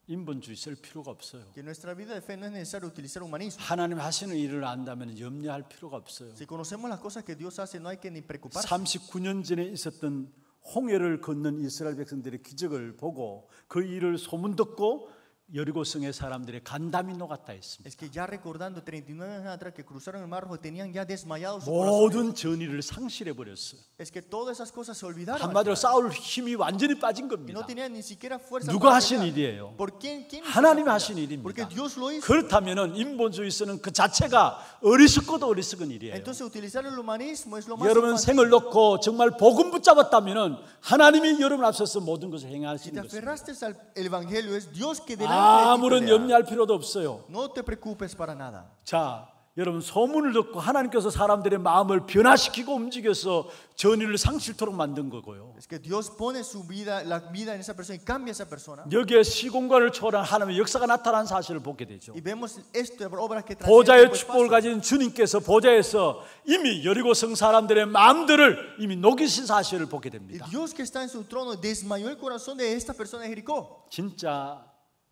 인본주의 쓸 필요가 없어요. Que en nuestra vida de fe no es necesario utilizar humanismo. 하나님 하시는 일을 안다면 염려할 필요가 없어요. Si conocemos las cosas que Dios hace, no hay que ni preocuparse. 39년 전에 있었던 홍해를 건넌 이스라엘 백성들의 기적을 보고 그 일을 소문 듣고 여리고성의 사람들의 간담이 녹았다 했습니다. Es que ya recordando 39 años atrás que cruzaron el Mar Rojo, tenían ya desmayados su corazón. 모든 전의를 상실해 버렸어요. Es que todas esas cosas se olvidaron. 한마디로 싸울 힘이 완전히 빠진 Y 겁니다. no tenían ni siquiera fuerza. 누가 para 하신 pelear. 일이에요? ¿Por quién hizo 하나님이 esa 하신 pelea? 일입니다. Porque Dios lo hizo. 그렇다면은 인본주의서는 그 자체가 어리석고도 어리석은 일이에요. Entonces utilizar el humanismo es lo más 여러분 infantil. 생을 놓고 정말 복음 붙잡았다면은 하나님이 여러분 앞서서 모든 것을 Si 행하시는 te 것입니다. aferraste al evangelio, es Dios que delante de ti 아무런 pelea. 염려할 필요도 없어요. No te preocupes para nada. 자, 여러분 소문을 듣고 하나님께서 사람들의 마음을 변화시키고 움직여서 전의를 상실토록 만든 거고요. Es que Dios pone su vida, la vida en esa persona y cambia a esa persona. 여기에 시공간을 초월한 하나님의 역사가 나타난 사실을 보게 되죠. Y vemos esto, obras que 보좌의 trascienden 축복을 el espacio. 가진 주님께서 보좌에서 이미 여리고성 사람들의 마음들을 이미 녹이신 사실을 보게 Y 됩니다. Dios que está en su trono desmayó el corazón de esta persona de Jericó. 진짜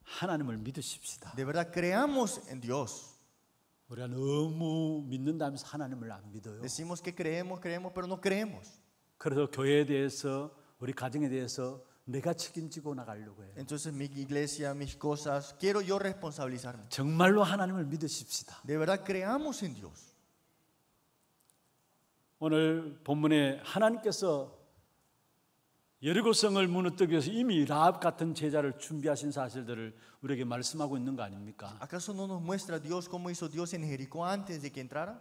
하나님을 믿으십시다. De verdad, creamos en Dios. 우리가 너무 믿는다면서 하나님을 안 믿어요. Decimos que creemos, pero no creemos. 그래서 교회에 대해서 우리 가정에 대해서 내가 책임지고 나가려고 해요. Entonces mi iglesia, mis cosas, quiero yo responsabilizarme. 정말로 하나님을 믿으십시다. De verdad, creamos en Dios. 오늘 본문에 하나님께서 여리고성을 무너뜨리기 위해서 이미 라합 같은 제자를 준비하신 사실들을 우리에게 말씀하고 있는 거 아닙니까? ¿Acaso no nos muestra Dios cómo hizo Dios en Jericó antes de que entrara?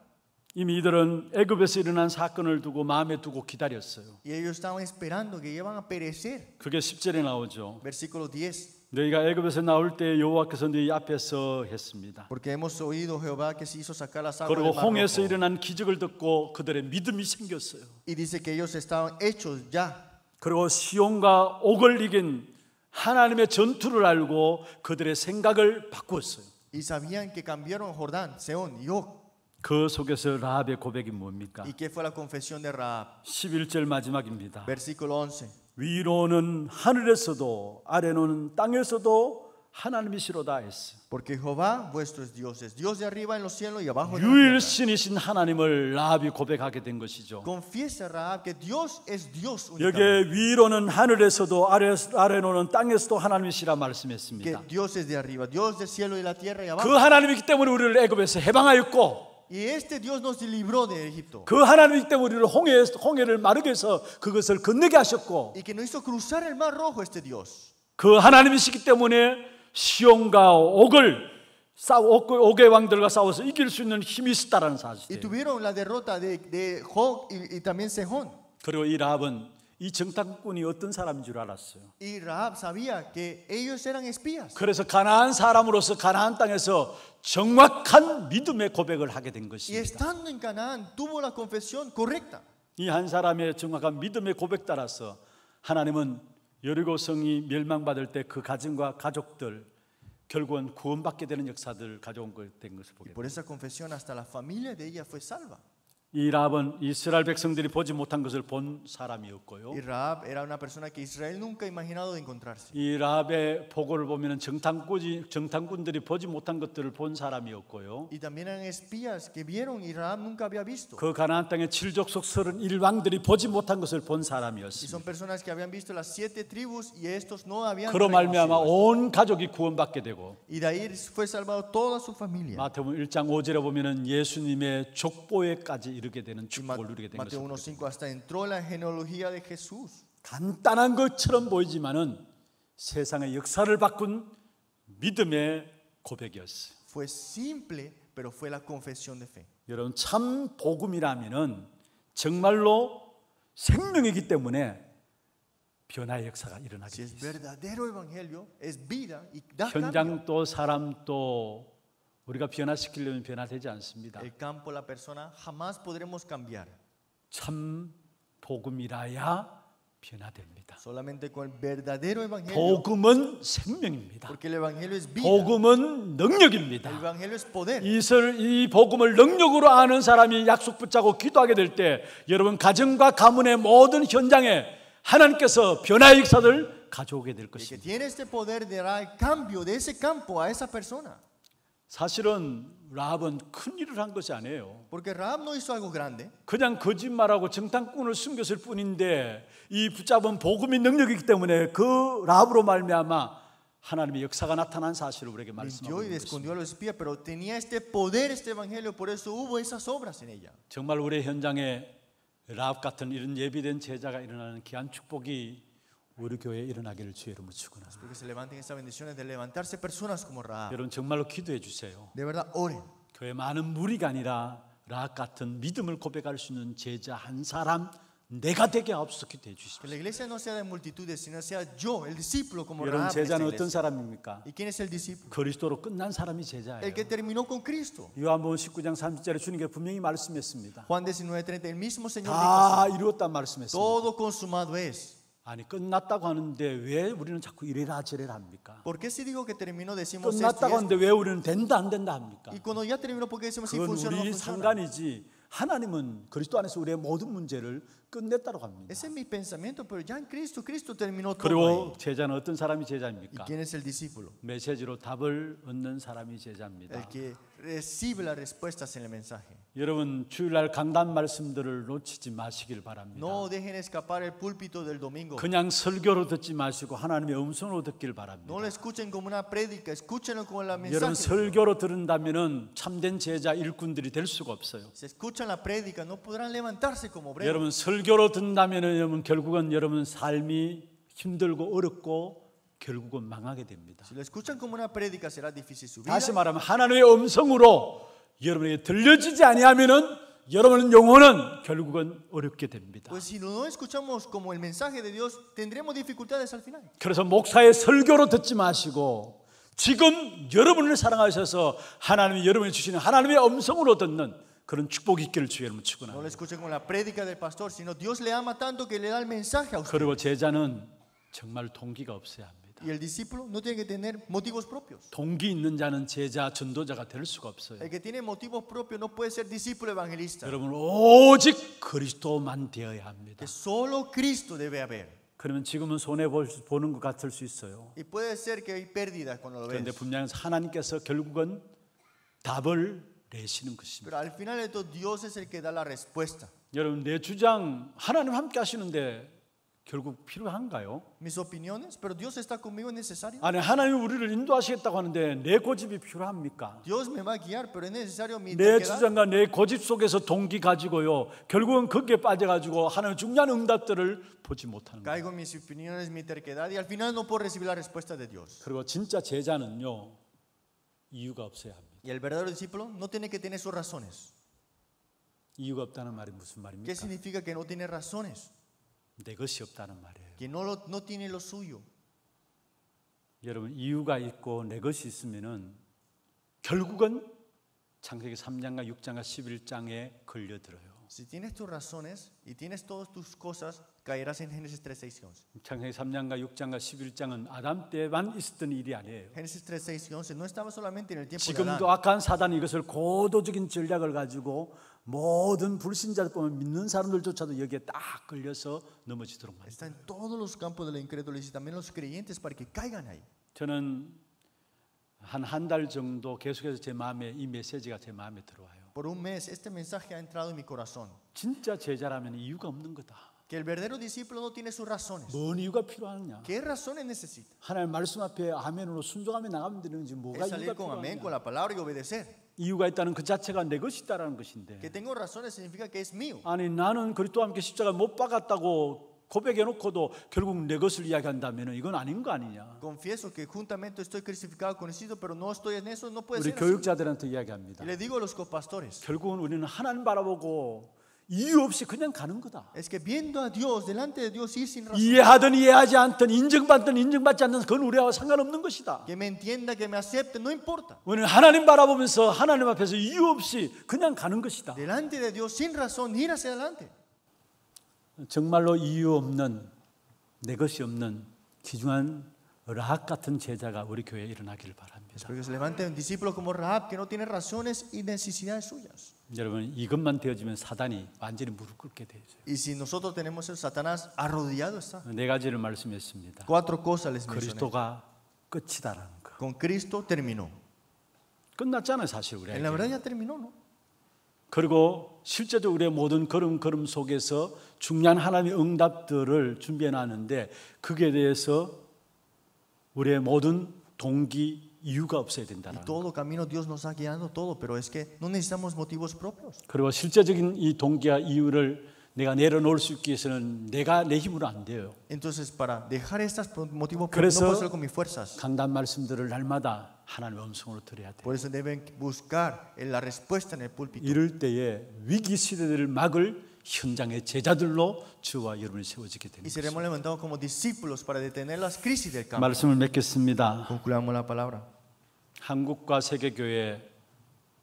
이미 이들은 애굽에서 일어난 사건을 두고 마음에 두고 기다렸어요. Y ellos estaban esperando que iban a perecer. 그게 10절에 나오죠. Versículo 10. 너희가 애굽에서 나올 때 여호와께서 너희 앞에서 했습니다. Porque hemos oído Jehová que se hizo sacar las aguas 그리고 del Mar 홍해에서 Rojo. 일어난 기적을 듣고 그들의 믿음이 생겼어요. Y dice que ellos estaban hechos ya. 그리고 시온과 옥을 이긴 하나님의 전투를 알고 그들의 생각을 바꾸었어요. Y sabían que cambiaron Jordán, Seón y Og. 그 속에서 라합의 고백이 뭡니까? ¿Y qué fue la confesión de Rahab? 11절 마지막입니다. Versículo 11. 위로는 하늘에서도 아래로는 땅에서도 하나님이시로다 했어요. Porque Jehová vuestro es Dios de arriba en los cielos y abajo en la tierra. 유일신이신 하나님을 라합이 고백하게 된 것이죠. Confiesa Rahab que Dios es Dios únicamente. 여기에 위로는 하늘에서도 아래로는 땅에서도 하나님이시라 Que 말씀했습니다. Dios es de arriba, Dios del cielo y la tierra y abajo. 그 하나님이기 때문에 우리를 애굽에서 해방하였고 Y este Dios nos libró de Egipto. 그 하나님이기 때문에 우리를 홍해를 마르게 해서 그것을 건너게 하셨고 Y que nos hizo cruzar el mar rojo este Dios. 그 하나님이시기 때문에 시온과 옥의 왕들과 싸워서 이길 수 있는 힘이 있었다는 Y 사실이에요. tuvieron la derrota de Og y también Sejón. 그리고 이 라합은 이 정탐꾼이 어떤 사람인 줄 알았어요. Y Rahab sabía que ellos eran espías. 그래서 가나안 사람으로서 가나안 땅에서 정확한 믿음의 고백을 하게 된 Y 것입니다. estando en Canaán tuvo la confesión correcta. 이 한 사람의 정확한 믿음의 고백 따라서 하나님은 여리고 성이 멸망받을 때 그 가정과 가족들 결국은 구원받게 되는 역사들을 가져온 된 것을 보게 Y 됩니다. por esa confesión hasta la familia de ella fue salva. 이 라합은 이스라엘 백성들이 보지 못한 것을 본 사람이었고요. Y Rahab era una persona que Israel nunca ha imaginado de encontrarse. 이 라합의 보고를 보면 정탐꾼들이 보지 못한 것들을 본 사람이었고요. Y también eran espías que vieron y Rahab nunca había visto. 그 가나안 땅의 7족속 31왕들이 보지 못한 것을 본 Y 사람이었습니다. son personas que habían visto las 7 tribus y estos no habían 그로 말미암아 reconocido. 온 가족이 구원받게 되고 Y de ahí fue salvado toda su familia. 마태복음 1장 5절에 보면은 예수님의 족보에까지 이르게 되는 Y 축복을 누리게 된 Mateo 것입니다. 1:5 hasta entró la genealogía de Jesús. 간단한 것처럼 보이지만은 세상의 역사를 바꾼 믿음의 고백이었어요. Fue simple, pero fue la confesión de fe. 여러분 참 복음이라면은 정말로 생명이기 때문에 변화의 역사가 일어나게 Si es 돼 있어요. verdadero evangelio, es vida y da cambio. 현장도 사람도 우리가 변화시키려면 변화되지 않습니다. El campo, la persona, jamás podremos cambiar. 참 복음이라야 변화됩니다. Solamente con el verdadero evangelio. 복음은 생명입니다. Porque el evangelio es vida. 복음은 El 능력입니다. evangelio es poder. 이 복음을 능력으로 아는 사람이 약속 붙잡고 기도하게 될 때 여러분 가정과 가문의 모든 현장에 하나님께서 변화의 역사를 가져오게 될 El que 것입니다. tiene este poder dará el cambio de ese campo a esa persona. 사실은 라합은 큰 일을 한 것이 아니에요. Porque Rahab no hizo algo grande. 그냥 거짓말하고 정탐꾼을 숨겼을 뿐인데 이 붙잡은 복음의 능력이기 때문에 그 라합으로 말미암아 하나님의 역사가 나타난 사실을 우리에게 말씀하고 Mintió y 있습니다. escondió a los espías, pero tenía este poder, este evangelio, por eso hubo esas obras en ella. 정말 우리 현장에 라합 같은 이런 예비된 제자가 일어나는 귀한 축복이 우리 교회에 일어나기를 주의 이름으로 축원합니다. Porque se levanten esas bendiciones de levantarse personas como Rahab. 여러분 정말로 기도해 주세요. De verdad, oren. 교회 많은 무리가 아니라 라합 같은 믿음을 고백할 수 있는 제자 한 사람 내가 되게 하옵소서 기도해 Que 주십시오. la iglesia no sea de multitudes, sino sea yo, el discípulo, como 여러분 Rahab. en esta 제자는 어떤 iglesia. 사람입니까? ¿Y quién es el discípulo? 그리스도로 끝난 사람이 제자예요. El que terminó con Cristo. 요한복음 19장 30절에 주님께 분명히 말씀했습니다. Juan 19:30, el mismo Señor 다 dijo así, 이루었단 말씀했습니다. todo consumado es. 아니 끝났다고 하는데 왜 우리는 자꾸 이래라 저래라 합니까? ¿Por qué si digo que terminó decimos esto 끝났다고 y 하는데 왜 우리는 된다 안 된다 합니까? esto? Y cuando ya terminó, ¿por qué decimos si 그건 funciona o no 우리 funciona? 상관이지 하나님은 그리스도 안에서 우리의 모든 문제를 끝냈다고 합니다. Ese es mi pensamiento, pero ya en Cristo, Cristo terminó todo. 그리고 ahí. 제자는 어떤 사람이 ¿Y 제자입니까? quién es el discípulo? 메시지로 답을 얻는 사람이 제자입니다. El que recibe las respuestas en el mensaje. 여러분 주일날 강단 말씀들을 놓치지 마시길 바랍니다. No dejen escapar el púlpito del domingo. 그냥 설교로 듣지 마시고 하나님의 음성으로 듣길 바랍니다. No lo escuchen como una prédica, escúchenlo como la 여러분 mensaje. 설교로 들은다면은 참된 제자 일꾼들이 될 수가 없어요. Si escuchan la prédica, no podrán levantarse como obreros. 여러분 설교로 듣는다면은 여러분 결국은 여러분 삶이 힘들고 어렵고 결국은 망하게 됩니다. Si lo escuchan como una prédica, será difícil su vida. 다시 말하면 하나님의 음성으로 여러분에게 들려지지 아니하면은 여러분의 영혼은 결국은 어렵게 됩니다. Pues si no escuchamos como el mensaje de Dios, tendremos dificultades al final. 그래서 목사의 설교로 듣지 마시고 지금 여러분을 사랑하셔서 하나님이 여러분이 주시는 하나님의 음성으로 듣는 그런 축복이 있기를 주의 이름으로 No lo 축원합니다. escuchen como la prédica del pastor, sino Dios le ama tanto que le da el mensaje a usted. 그리고 제자는 정말 동기가 없어야 합니다. Y el discípulo no tiene que tener motivos propios. 동기 있는 자는 제자 전도자가 될 수가 없어요. El que tiene motivos propios no puede ser discípulo evangelista. 여러분 오직 그리스도만 되어야 합니다. Que solo Cristo debe haber. 그러면 지금은 손해 보는 것 같을 수 있어요. Y puede ser que hay pérdidas cuando lo 그런데 ves. 분명히 하나님께서 결국은 답을 내시는 것입니다. Pero al final de todo, Dios es el que da la respuesta. 여러분 내 주장 하나님 함께 하시는데 결국 필요한가요? mis opiniones, pero Dios está conmigo, es necesario. 아니 하나님이 우리를 인도하시겠다고 하는데 내 고집이 필요합니까? Dios me va a guiar, pero es necesario mi 내 terquedad. 주장과 내 고집 속에서 동기 가지고요 결국은 거기에 빠져가지고 하나님 중요한 응답들을 보지 못하는 거예요. Caigo en mis opiniones, mi terquedad y al final no puedo recibir la respuesta de Dios. 그리고 진짜 제자는요 이유가 없어야 합니다. Y el verdadero discípulo no tiene que tener sus razones. 이유가 없다는 말이 무슨 ¿Qué 말입니까? significa que no tiene razones? 내 것이 없다는 말이에요. Que no tiene lo suyo. 여러분 이유가 있고 내 것이 있으면은 결국은 창세기 3장과 6장과 11장에 걸려들어요. Si tienes tus razones y tienes todas tus cosas, caerás en Génesis 3, 6 y 11. 창세기 3장과 6장과 11장은 아담 때만 있었던 일이 아니에요. Génesis 3, 6 y 11 no estaba solamente en el tiempo de 지금도 Adán. 악한 사단이 이것을 고도적인 전략을 가지고 모든 불신자들 보면 믿는 사람들조차도 여기에 딱 걸려서 넘어지도록 만듭니다. Está en todos los campos de la incredulidad y también los creyentes para que caigan ahí. 저는 한 달 정도 계속해서 제 마음에 이 메시지가 제 마음에 들어와요. Por un mes este mensaje ha entrado en mi corazón. 진짜 제자라면 이유가 없는 거다. Que el verdadero discípulo no tiene sus razones. 뭔 이유가 필요하느냐? ¿Qué razones necesita? 하나님 말씀 앞에 아멘으로 순종하며 나가면 되는지 뭐가 Es salir 이유가 con amén, con 필요하냐? la palabra y obedecer. 이유가 있다는 그 자체가 내 것이다라는 것인데 Que tengo razones significa que es mío. 아니 나는 그리스도와 함께 십자가 못 박았다고 고백해놓고도 결국 내 것을 이야기한다면 이건 아닌 거 아니냐? Confieso que juntamente estoy crucificado con Cristo, pero no estoy en eso, no puede 우리 ser así. 교육자들한테 이야기합니다. Y le digo a los copastores, 결국은 우리는 하나님 바라보고 이유 없이 그냥 가는 거다. es que viendo a Dios, delante de Dios, ir sin razón. 이해하든 이해하지 않든 인정받든 인정받지 않든 그건 우리와 상관없는 것이다. Que me entienda, que me acepte, no importa. 우리는 하나님 바라보면서 하나님 앞에서 이유 없이 그냥 가는 것이다. Delante de Dios, sin razón, ir hacia adelante. 정말로 이유 없는 내 것이 없는 귀중한 라합 같은 제자가 우리 교회에 일어나기를 바랍니다. Espero que se levante un discípulo como Rahab, que no tiene razones y necesidades suyas. 여러분 이것만 되어지면 사단이 완전히 무릎 꿇게 되죠. Y si nosotros tenemos el Satanás arrodillado está. 네 가지를 말씀했습니다. 4 cosas les mencioné. 그리스도가 끝이다라는 거. Con Cristo terminó. 끝났잖아요, 사실 우리에게. En la verdad ya terminó, ¿no? 그리고 실제적으로 우리의 모든 걸음 속에서 중요한 하나님의 응답들을 준비해 놨는데 거기에 대해서 우리의 모든 동기 이유가 없어야 된다는 Y 거. todo camino Dios nos ha guiado todo, pero es que no necesitamos motivos propios. 그리고 실제적인 이 동기와 이유를 내가 내려놓을 수 있기 위해서는 내가 내 힘으로 안 돼요. Entonces, para dejar estos motivos propios, no 그래서 puedo hacerlo con mis fuerzas. 강단 말씀들을 날마다 하나님의 음성으로 들어야 돼요. Por eso deben buscar la respuesta en el púlpito. 이럴 때에 위기 시대들을 막을 현장의 제자들로 저와 여러분이 세워지게 Y 됩니다. seremos levantados como discípulos para detener las crisis del campo. 말씀을 맺겠습니다. Concluyamos la palabra. 한국과 세계교회에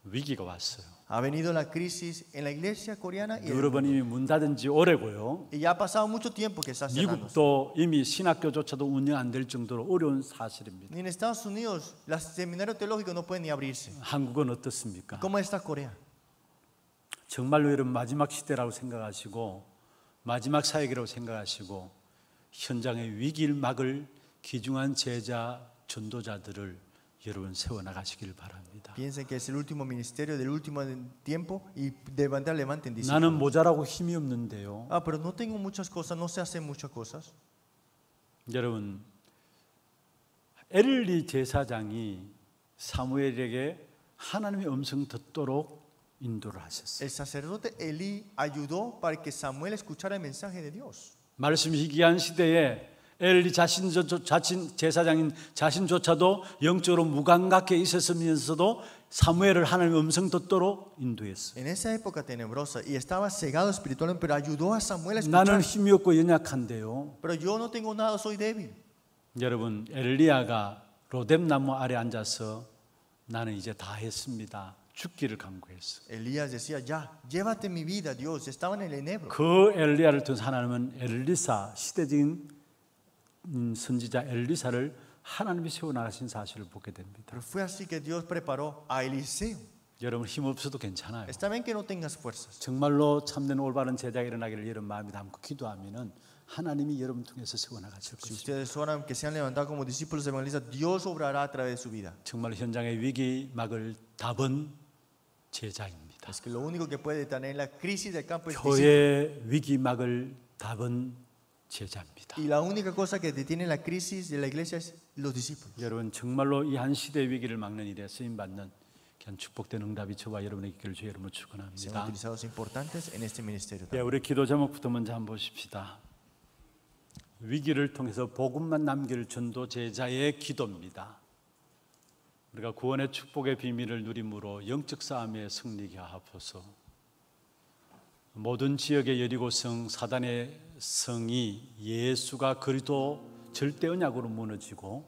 위기가 왔어요. Ha venido la crisis en la iglesia coreana y, 여러 번 이미 문 닫은 지 오래고요. y ya ha pasado mucho tiempo que está cerrando. 미국도 이미 신학교조차도 운영 안 될 정도로 어려운 사실입니다. Ni en Estados Unidos, los seminarios teológicos no pueden ni abrirse. 한국은 어떻습니까? ¿Cómo está Corea? 정말로 여러분 마지막 시대라고 생각하시고 마지막 사역이라고 생각하시고 현장의 위기를 막을 귀중한 제자 전도자들을 여러분 세워나가시길 바랍니다. Piensen que es el último ministerio del último tiempo y levanten discípulos. 나는 모자라고 힘이 없는데요. Ah, pero no tengo muchas cosas, no sé hacer muchas cosas. 여러분 엘리 제사장이 사무엘에게 하나님의 음성 듣도록 인도를 하셨어요. El sacerdote Elí ayudó para que Samuel escuchara el mensaje de Dios. 말씀 희귀한 시대에 엘리 자신 제사장인 자신조차도 영적으로 무감각해 있었으면서도 사무엘을 하나님의 음성 듣도록 인도했어요. En esa época tenebrosa y estaba cegado espiritualmente, pero ayudó a Samuel a 나는 escuchar. 힘이 없고 연약한데요. Pero yo no tengo nada, soy débil. 여러분 엘리야가 로뎀나무 아래 앉아서 나는 이제 다 했습니다. 죽기를 간구했어. Elías decía, ya, llévate mi vida, Dios. Estaban en el enebro. 그 엘리야를 통해서 하나님은 엘리사 시대적인 선지자 엘리사를 하나님이 세워나가신 사실을 보게 됩니다. Pero fue así que Dios preparó a Eliseo. 여러분 힘 없어도 괜찮아요. Está bien que no tengas fuerzas. 정말로 참된 올바른 제자가 일어나기를 여러분 마음에 담고 기도하면은 하나님이 여러분 통해서 세워나가실 Si 것입니다. ustedes oran que sean levantados como discípulos evangelistas, Dios obrará a través de su vida. 정말 현장의 위기 막을 답은 제자입니다. Es que lo único que puede detener la crisis del campo es discípulo. 교회 위기 막을 답은 제자입니다. Y la única cosa que detiene la crisis de la iglesia es los discípulos. 여러분 정말로 이 한 시대의 위기를 막는 일에 쓰임 받는 귀한 축복된 응답이 저와 여러분의 있기를 주의 이름으로 Sean 축원합니다. utilizados importantes en este ministerio. 네, 우리 기도 제목부터 먼저 한번 보십시다. 위기를 통해서 복음만 남길 전도 제자의 기도입니다. 우리가 구원의 축복의 비밀을 누림으로 영적 싸움에 승리케 하옵소서. 모든 지역의 여리고성 사단의 성이 예수가 그리스도 절대 언약으로 무너지고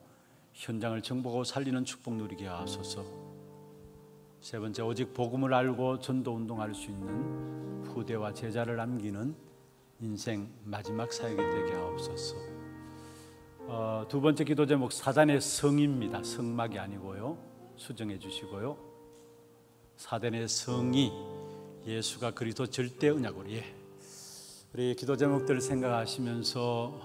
현장을 정복하고 살리는 축복 누리게 하소서. 세 번째, 오직 복음을 알고 전도 운동할 수 있는 후대와 제자를 남기는 인생 마지막 사역이 되게 하옵소서. 두 번째 기도 제목, 사단의 성입니다. 성막이 아니고요. 수정해 주시고요. 사단의 성이 예수가 그리스도 절대 언약으로, 우리 기도 제목들을 생각하시면서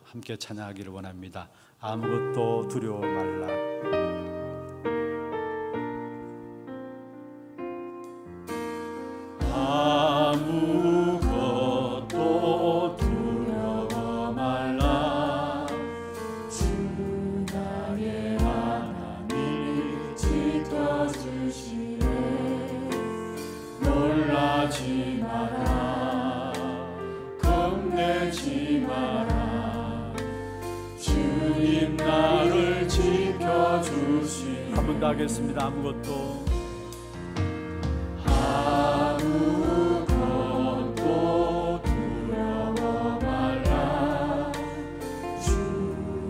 함께 찬양하기를 원합니다. 아무것도 두려워 말라. 아무것도 두려워 말라. 주 나의 하나님 지켜주시네. 놀라지 마라. 겁내지 마라. 주님 나를 지켜주시네. 한 번 더 하겠습니다. 아무것도 두려워 말라. 주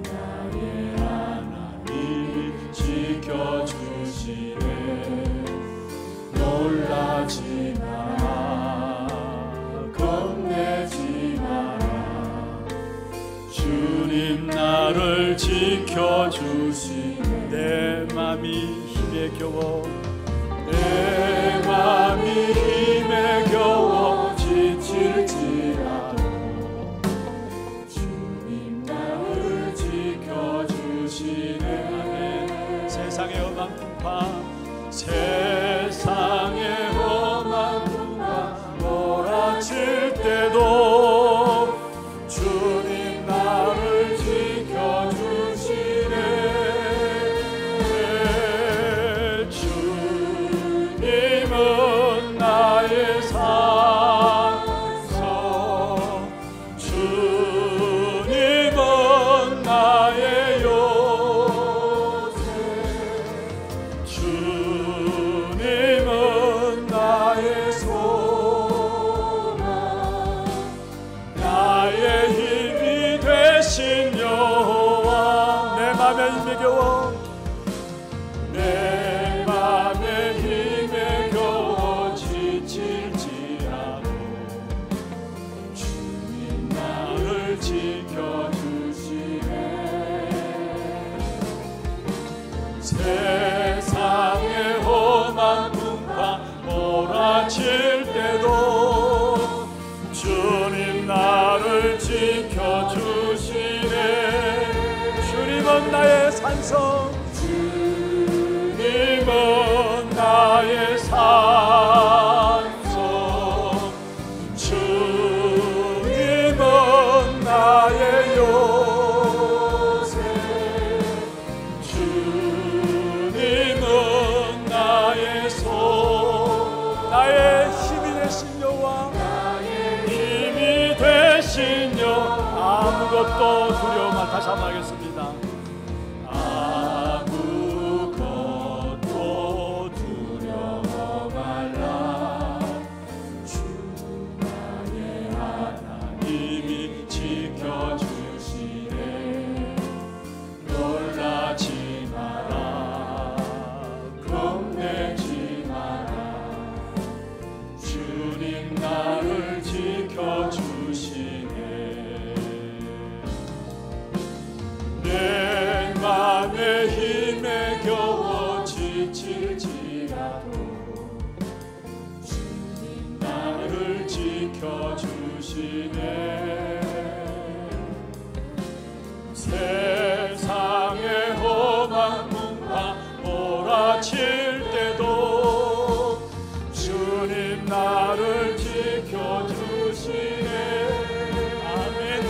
나의 하나님 지켜주시네. 놀라지 마라. 겁내지 마라. 주님 나를 지켜주시네. 내 맘이 힘에 겨워, 내 맘이 힘에 겨워 지칠지라도 주님 나를 지켜주시네. 세상의 험한 풍파, 세상의 험한 풍파 몰아칠 때도 주님 나를 지켜주시네. 주님은 나의 산성, 주님은 나의 요새, 주님은 나의 소망, 나의 힘이 되신 여호와. 내 맘에 힘에 겨워, 내 맘에 힘에 겨워 지칠지라도 주님 나를 지켜주시네. 세상의 험한 풍파 몰아칠 때도 주님 나를 지켜주시네. 주님은 나의 산성, 주님은 나의 산성, 주님은 나의 요새, 주님은 나의 나의 힘이 되신 여호와, 힘이 되신 여호와. 아무것도 두려워 말라. 다시 한번 하겠습니다. 아무것도 두려워 말라. 주 나의 하나님이 지켜주시네. 놀라지 마라. 겁내지 마라. 주님 나를 지켜주시네. 내 맘의 힘에 겨워 지칠지라도 주님 나를 지켜주시네. 세상의 험한 풍파 몰아칠 때도 주님 나를 지켜주시네. 아멘.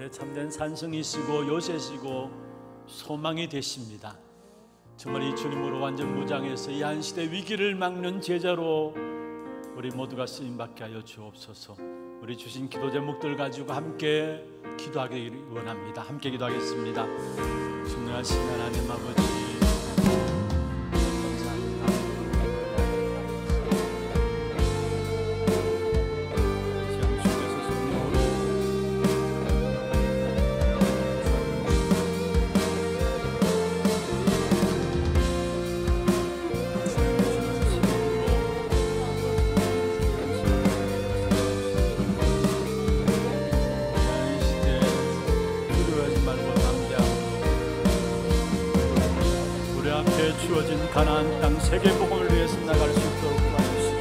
우리의 참된 산성이시고 요새시고 소망이 되십니다. 정말 이 주님으로 완전 무장해서 이 한 시대 위기를 막는 제자로 우리 모두가 쓰임받게 하여 주옵소서. 우리 주신 기도 제목들 가지고 함께 기도하기를 원합니다. 함께 기도하겠습니다. 존귀하신 하나님 아버지, 주어진 가나안 땅 세계복음을 위해서 나갈 수 있도록 도와주시고,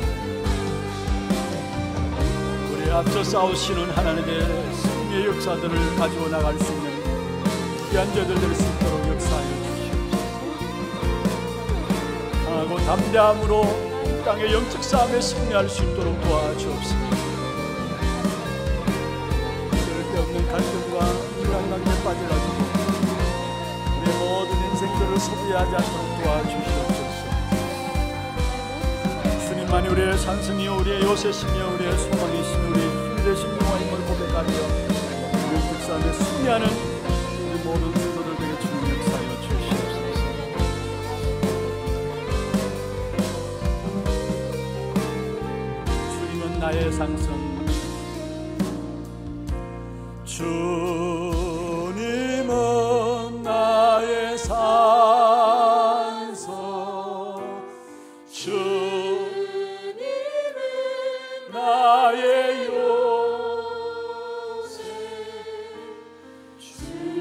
우리 앞서 싸우시는 하나님의 승리의 역사들을 가지고 나갈 수 있는 귀한 저들 될 수 있도록 역사하여 주시옵소서. 강하고 담대함으로 이 땅의 영적 싸움에 승리할 수 있도록 도와주옵소서. 쓸데없는 갈등과 인간관계에 빠져가지고 우리의 모든 인생들을 소비하지 않도록 도와주시옵소서. 주님만이 우리의 산성이요 우리의 요새시며 우리의 소망이시며 우리의 힘되신 영화임을 고백하며 우리의 역사에 승리하는 우리 모든 성도들에게 주님 역사하여 주시옵소서. 주님은 나의 상성, 주님은 나의 산성, 주님은 나의 요새, 주님은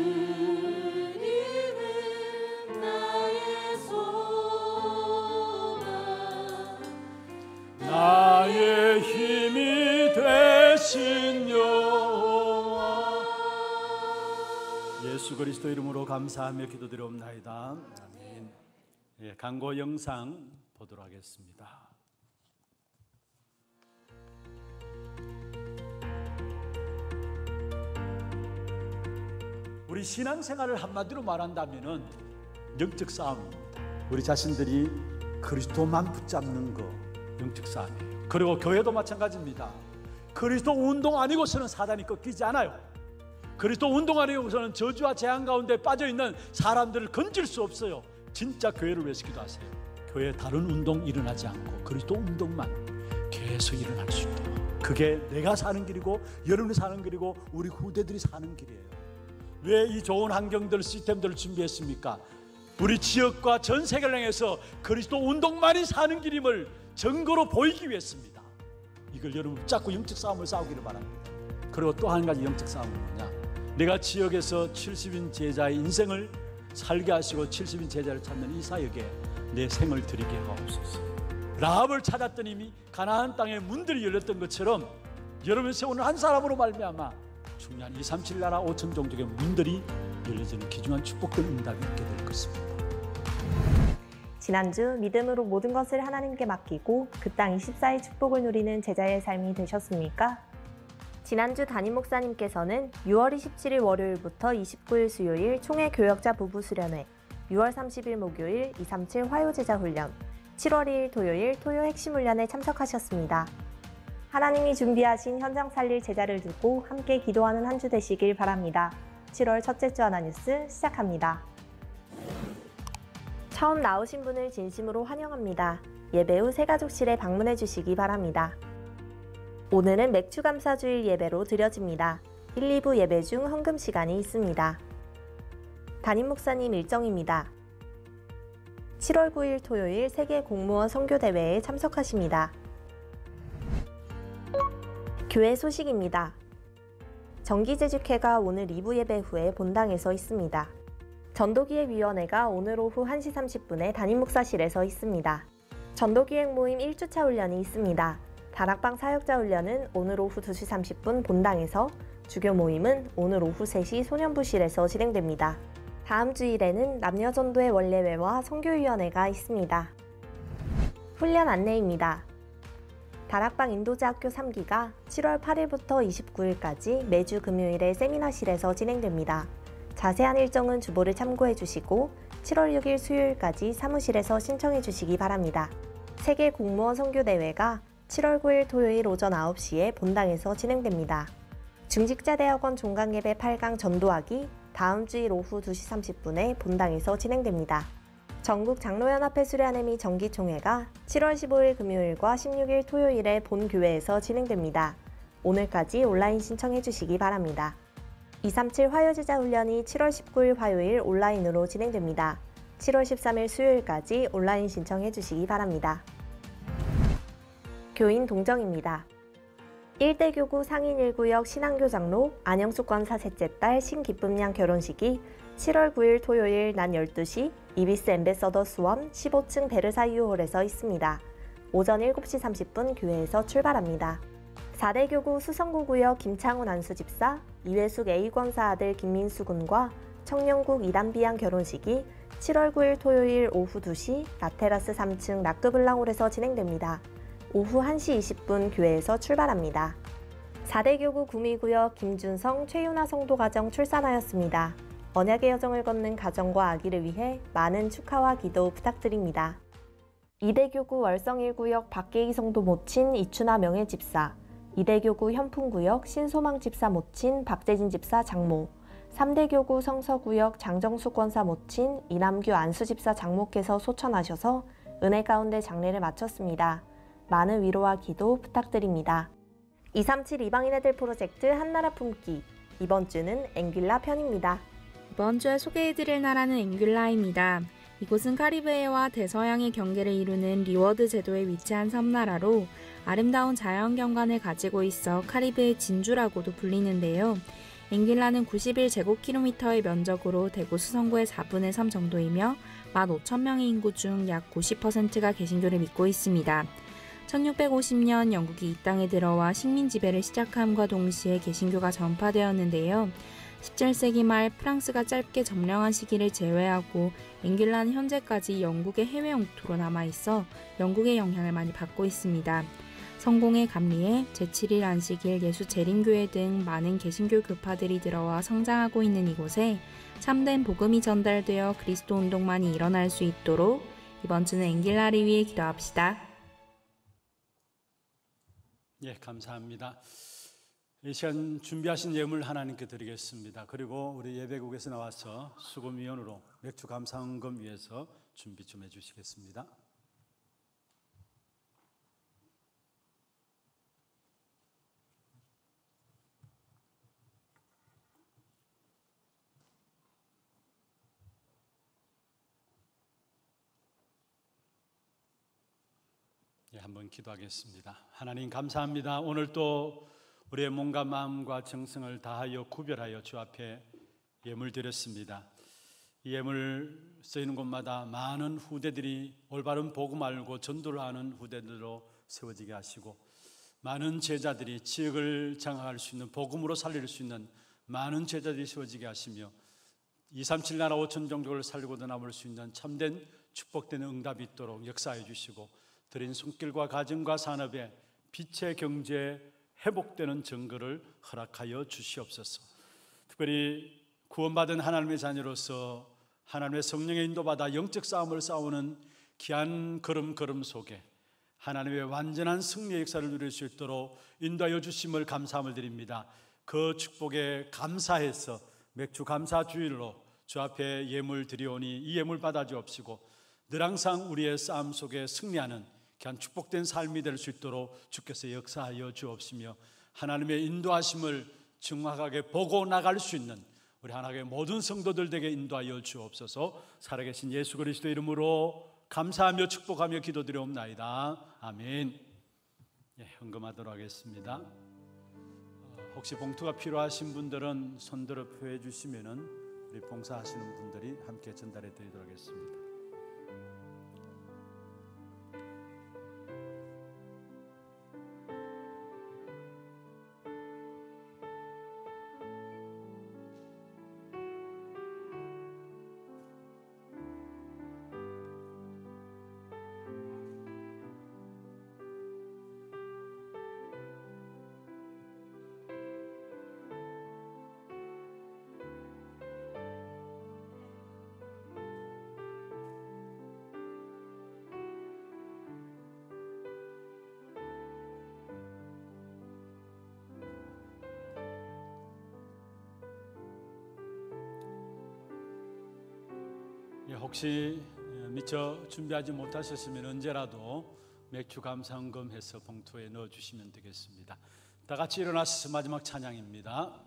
나의 소망, 나의 힘이 되신 여호와. 예수 그리스도 이름으로 감사하며 기도드리옵나이다. 아멘. 예, 광고 영상 보도록 하겠습니다. 우리 신앙생활을 한마디로 말한다면은 영적 싸움입니다. 우리 자신들이 그리스도만 붙잡는 거 영적 싸움이에요. 그리고 교회도 마찬가지입니다. 그리스도 운동 아니고서는 사단이 꺾이지 않아요. 그리스도 운동 아니고서는 저주와 재앙 가운데 빠져있는 사람들을 건질 수 없어요. 진짜 교회를 위해서 기도하세요. 교회에 다른 운동 일어나지 않고 그리스도 운동만 계속 일어날 수 있도록. 그게 내가 사는 길이고 여러분이 사는 길이고 우리 후대들이 사는 길이에요. 왜 이 좋은 환경들 시스템들을 준비했습니까? 우리 지역과 전 세계를 향해서 그리스도 운동만이 사는 길임을 증거로 보이기 위해서입니다. 이걸 여러분 붙잡고 영적 싸움을 싸우기를 바랍니다. 그리고 또 한 가지 영적 싸움은 뭐냐? 내가 지역에서 70인 제자의 인생을 살게 하시고 70인 제자를 찾는 이 사역에 내 생을 드리게 하옵소서. 라합을 찾았던 이미 가나안 땅의 문들이 열렸던 것처럼 여러분 세우는 한 사람으로 말미암아 중요한 237 나라 5천 종족의 문들이 열려지는 귀중한 축복된 응답이 있게 될 것입니다. 지난주 믿음으로 모든 것을 하나님께 맡기고 그 땅 24의 축복을 누리는 제자의 삶이 되셨습니까? 지난주 담임 목사님께서는 6월 27일 월요일부터 29일 수요일 총회 교역자 부부 수련회, 6월 30일 목요일 237 화요제자 훈련, 7월 2일 토요일 토요 핵심 훈련에 참석하셨습니다. 하나님이 준비하신 현장 살릴 제자를 두고 함께 기도하는 한 주 되시길 바랍니다. 7월 첫째 주 하나뉴스 시작합니다. 처음 나오신 분을 진심으로 환영합니다. 예배 후 새가족실에 방문해 주시기 바랍니다. 오늘은 맥주감사주일 예배로 드려집니다. 1, 2부 예배 중 헌금 시간이 있습니다. 담임 목사님 일정입니다. 7월 9일 토요일 세계 공무원 선교대회에 참석하십니다. 교회 소식입니다. 정기재직회가 오늘 2부 예배 후에 본당에서 있습니다. 전도기획위원회가 오늘 오후 1시 30분에 담임 목사실에서 있습니다. 전도기획 모임 1주차 훈련이 있습니다. 다락방 사역자 훈련은 오늘 오후 2시 30분 본당에서, 주교 모임은 오늘 오후 3시 소년부실에서 진행됩니다. 다음 주일에는 남녀전도회 원례회와 선교위원회가 있습니다. 훈련 안내입니다. 다락방 인도제학교 3기가 7월 8일부터 29일까지 매주 금요일에 세미나실에서 진행됩니다. 자세한 일정은 주보를 참고해 주시고 7월 6일 수요일까지 사무실에서 신청해 주시기 바랍니다. 세계 공무원 선교대회가 7월 9일 토요일 오전 9시에 본당에서 진행됩니다. 중직자대학원 종강예배 8강 전도하기 다음 주일 오후 2시 30분에 본당에서 진행됩니다. 전국 장로연합회 수련회 및 정기총회가 7월 15일 금요일과 16일 토요일에 본 교회에서 진행됩니다. 오늘까지 온라인 신청해 주시기 바랍니다. 237 화요제자 훈련이 7월 19일 화요일 온라인으로 진행됩니다. 7월 13일 수요일까지 온라인 신청해 주시기 바랍니다. 교인 동정입니다. 1대 교구 상인 1구역 신앙교 장로 안영숙 권사 셋째 딸 신기쁨양 결혼식이 7월 9일 토요일 낮 12시 이비스 엠베서더 수원 15층 베르사유홀에서 있습니다. 오전 7시 30분 교회에서 출발합니다. 4대 교구 수성구구역 김창훈 안수집사, 이회숙 A권사 아들 김민수 군과 청년국 이단비양 결혼식이 7월 9일 토요일 오후 2시 라테라스 3층 라크블랑홀에서 진행됩니다. 오후 1시 20분 교회에서 출발합니다. 4대 교구 구미구역 김준성, 최윤아 성도가정 출산하였습니다. 언약의 여정을 걷는 가정과 아기를 위해 많은 축하와 기도 부탁드립니다. 2대 교구 월성 1구역 박계희 성도 모친 이춘아 명예집사, 2대 교구 현풍구역 신소망 집사 모친 박재진 집사 장모, 3대 교구 성서구역 장정수 권사 모친 이남규 안수집사 장모께서 소천하셔서 은혜 가운데 장례를 마쳤습니다. 많은 위로와 기도 부탁드립니다. 237 이방인 애들 프로젝트 한나라 품기, 이번 주는 앵귤라 편입니다. 이번 주에 소개해드릴 나라는 앵귤라입니다. 이곳은 카리브해와 대서양의 경계를 이루는 리워드 제도에 위치한 섬나라로 아름다운 자연경관을 가지고 있어 카리브해 진주라고도 불리는데요. 앵귤라는 91제곱킬로미터의 면적으로 대구 수성구의 4분의 3 정도이며 15,000명의 인구 중 약 90%가 개신교를 믿고 있습니다. 1650년 영국이 이 땅에 들어와 식민 지배를 시작함과 동시에 개신교가 전파되었는데요. 17세기 말 프랑스가 짧게 점령한 시기를 제외하고 앵귤라는 현재까지 영국의 해외 영토로 남아있어 영국의 영향을 많이 받고 있습니다. 성공의 감리에 제7일 안식일 예수 재림교회 등 많은 개신교 교파들이 들어와 성장하고 있는 이곳에 참된 복음이 전달되어 그리스도 운동만이 일어날 수 있도록 이번 주는 앵귤라를 위해 기도합시다. 예, 감사합니다. 이 시간 준비하신 예물 하나님께 드리겠습니다. 그리고 우리 예배국에서 나와서 수금위원으로 맥주 감사헌금 위해서 준비 좀 해주시겠습니다. 예, 한번 기도하겠습니다. 하나님 감사합니다. 오늘 또 우리의 몸과 마음과 정성을 다하여 구별하여 주 앞에 예물 드렸습니다. 이 예물 쓰이는 곳마다 많은 후대들이 올바른 복음 알고 전도를 하는 후대들로 세워지게 하시고 많은 제자들이 지역을 장악할 수 있는 복음으로 살릴 수 있는 많은 제자들이 세워지게 하시며 237 나라 5천 종족을 살리고도 남을 수 있는 참된 축복되는 응답이 있도록 역사해 주시고 드린 손길과 가정과 산업에 빛의 경제 회복되는 증거를 허락하여 주시옵소서. 특별히 구원받은 하나님의 자녀로서 하나님의 성령의 인도받아 영적 싸움을 싸우는 귀한 걸음 속에 하나님의 완전한 승리의 역사를 누릴 수 있도록 인도하여 주심을 감사함을 드립니다. 그 축복에 감사해서 맥주 감사 주일로 주 앞에 예물 드리오니 이 예물 받아 주옵시고 늘 항상 우리의 싸움 속에 승리하는 귀한 축복된 삶이 될 수 있도록 주께서 역사하여 주옵시며 하나님의 인도하심을 정확하게 보고 나갈 수 있는 우리 하나님의 모든 성도들에게 인도하여 주옵소서. 살아계신 예수 그리스도 이름으로 감사하며 축복하며 기도드리옵나이다. 아멘. 예, 헌금하도록 하겠습니다. 혹시 봉투가 필요하신 분들은 손들어 표해 주시면은 우리 봉사하시는 분들이 함께 전달해 드리도록 하겠습니다. 혹시 미처 준비하지 못하셨으면 언제라도 맥주 감사헌금해서 봉투에 넣어주시면 되겠습니다. 다 같이 일어나서 마지막 찬양입니다.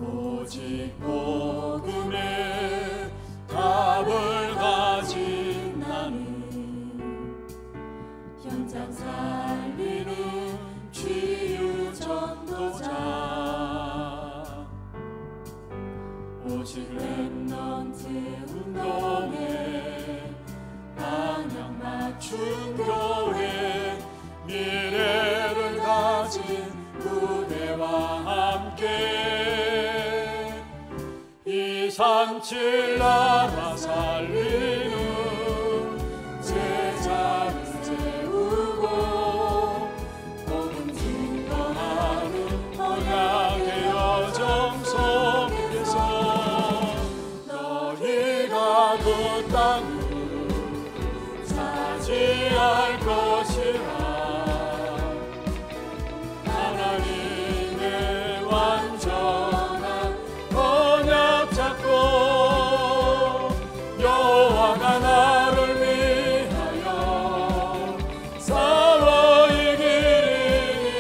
오직 복음의 답을 가진 나는 현장 살리는 치유 전도자 오직 렘넌트 운동에 방향 맞춘 교회 미래를 가진 무대와 함께 237 나라 살리는 제자를 세우고 복음 증거하는 언약의 여정 속에서 너희가 그 땅을 차지할 것이라 하나님의 완전한 언약 잡고 여호와가 나를 위하여 싸워 이기리니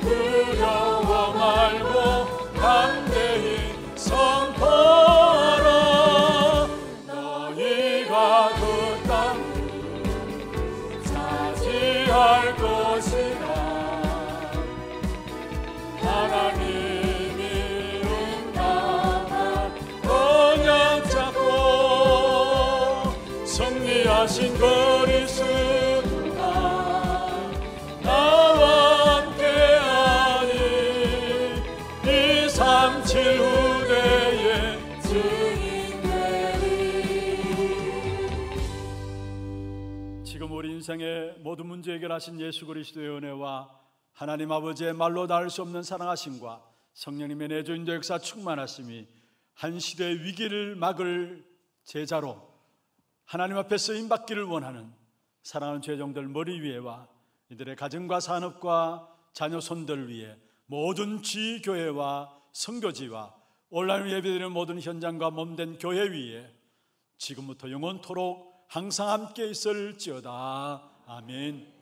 두려워 말고 담대히 선포하라 너희가 그 땅을 차지할 것이라 하나님이 응답한 언약 잡고 승리하신 그리스도가 나와 함께하니 237 후대에 증인되리. 지금 우리 인생의 모든 문제 해결하신 예수 그리스도의 은혜와 하나님 아버지의 말로 닿을 수 없는 사랑하심과 성령님의 내주 인도 역사 충만하심이 한 시대의 위기를 막을 제자로 하나님 앞에 쓰임받기를 원하는 사랑하는 죄종들 머리 위에와 이들의 가정과 산업과 자녀 손들 위에 모든 지교회와 선교지와 온라인 예배드리는 모든 현장과 몸된 교회 위에 지금부터 영원토록 항상 함께 있을지어다. 아멘.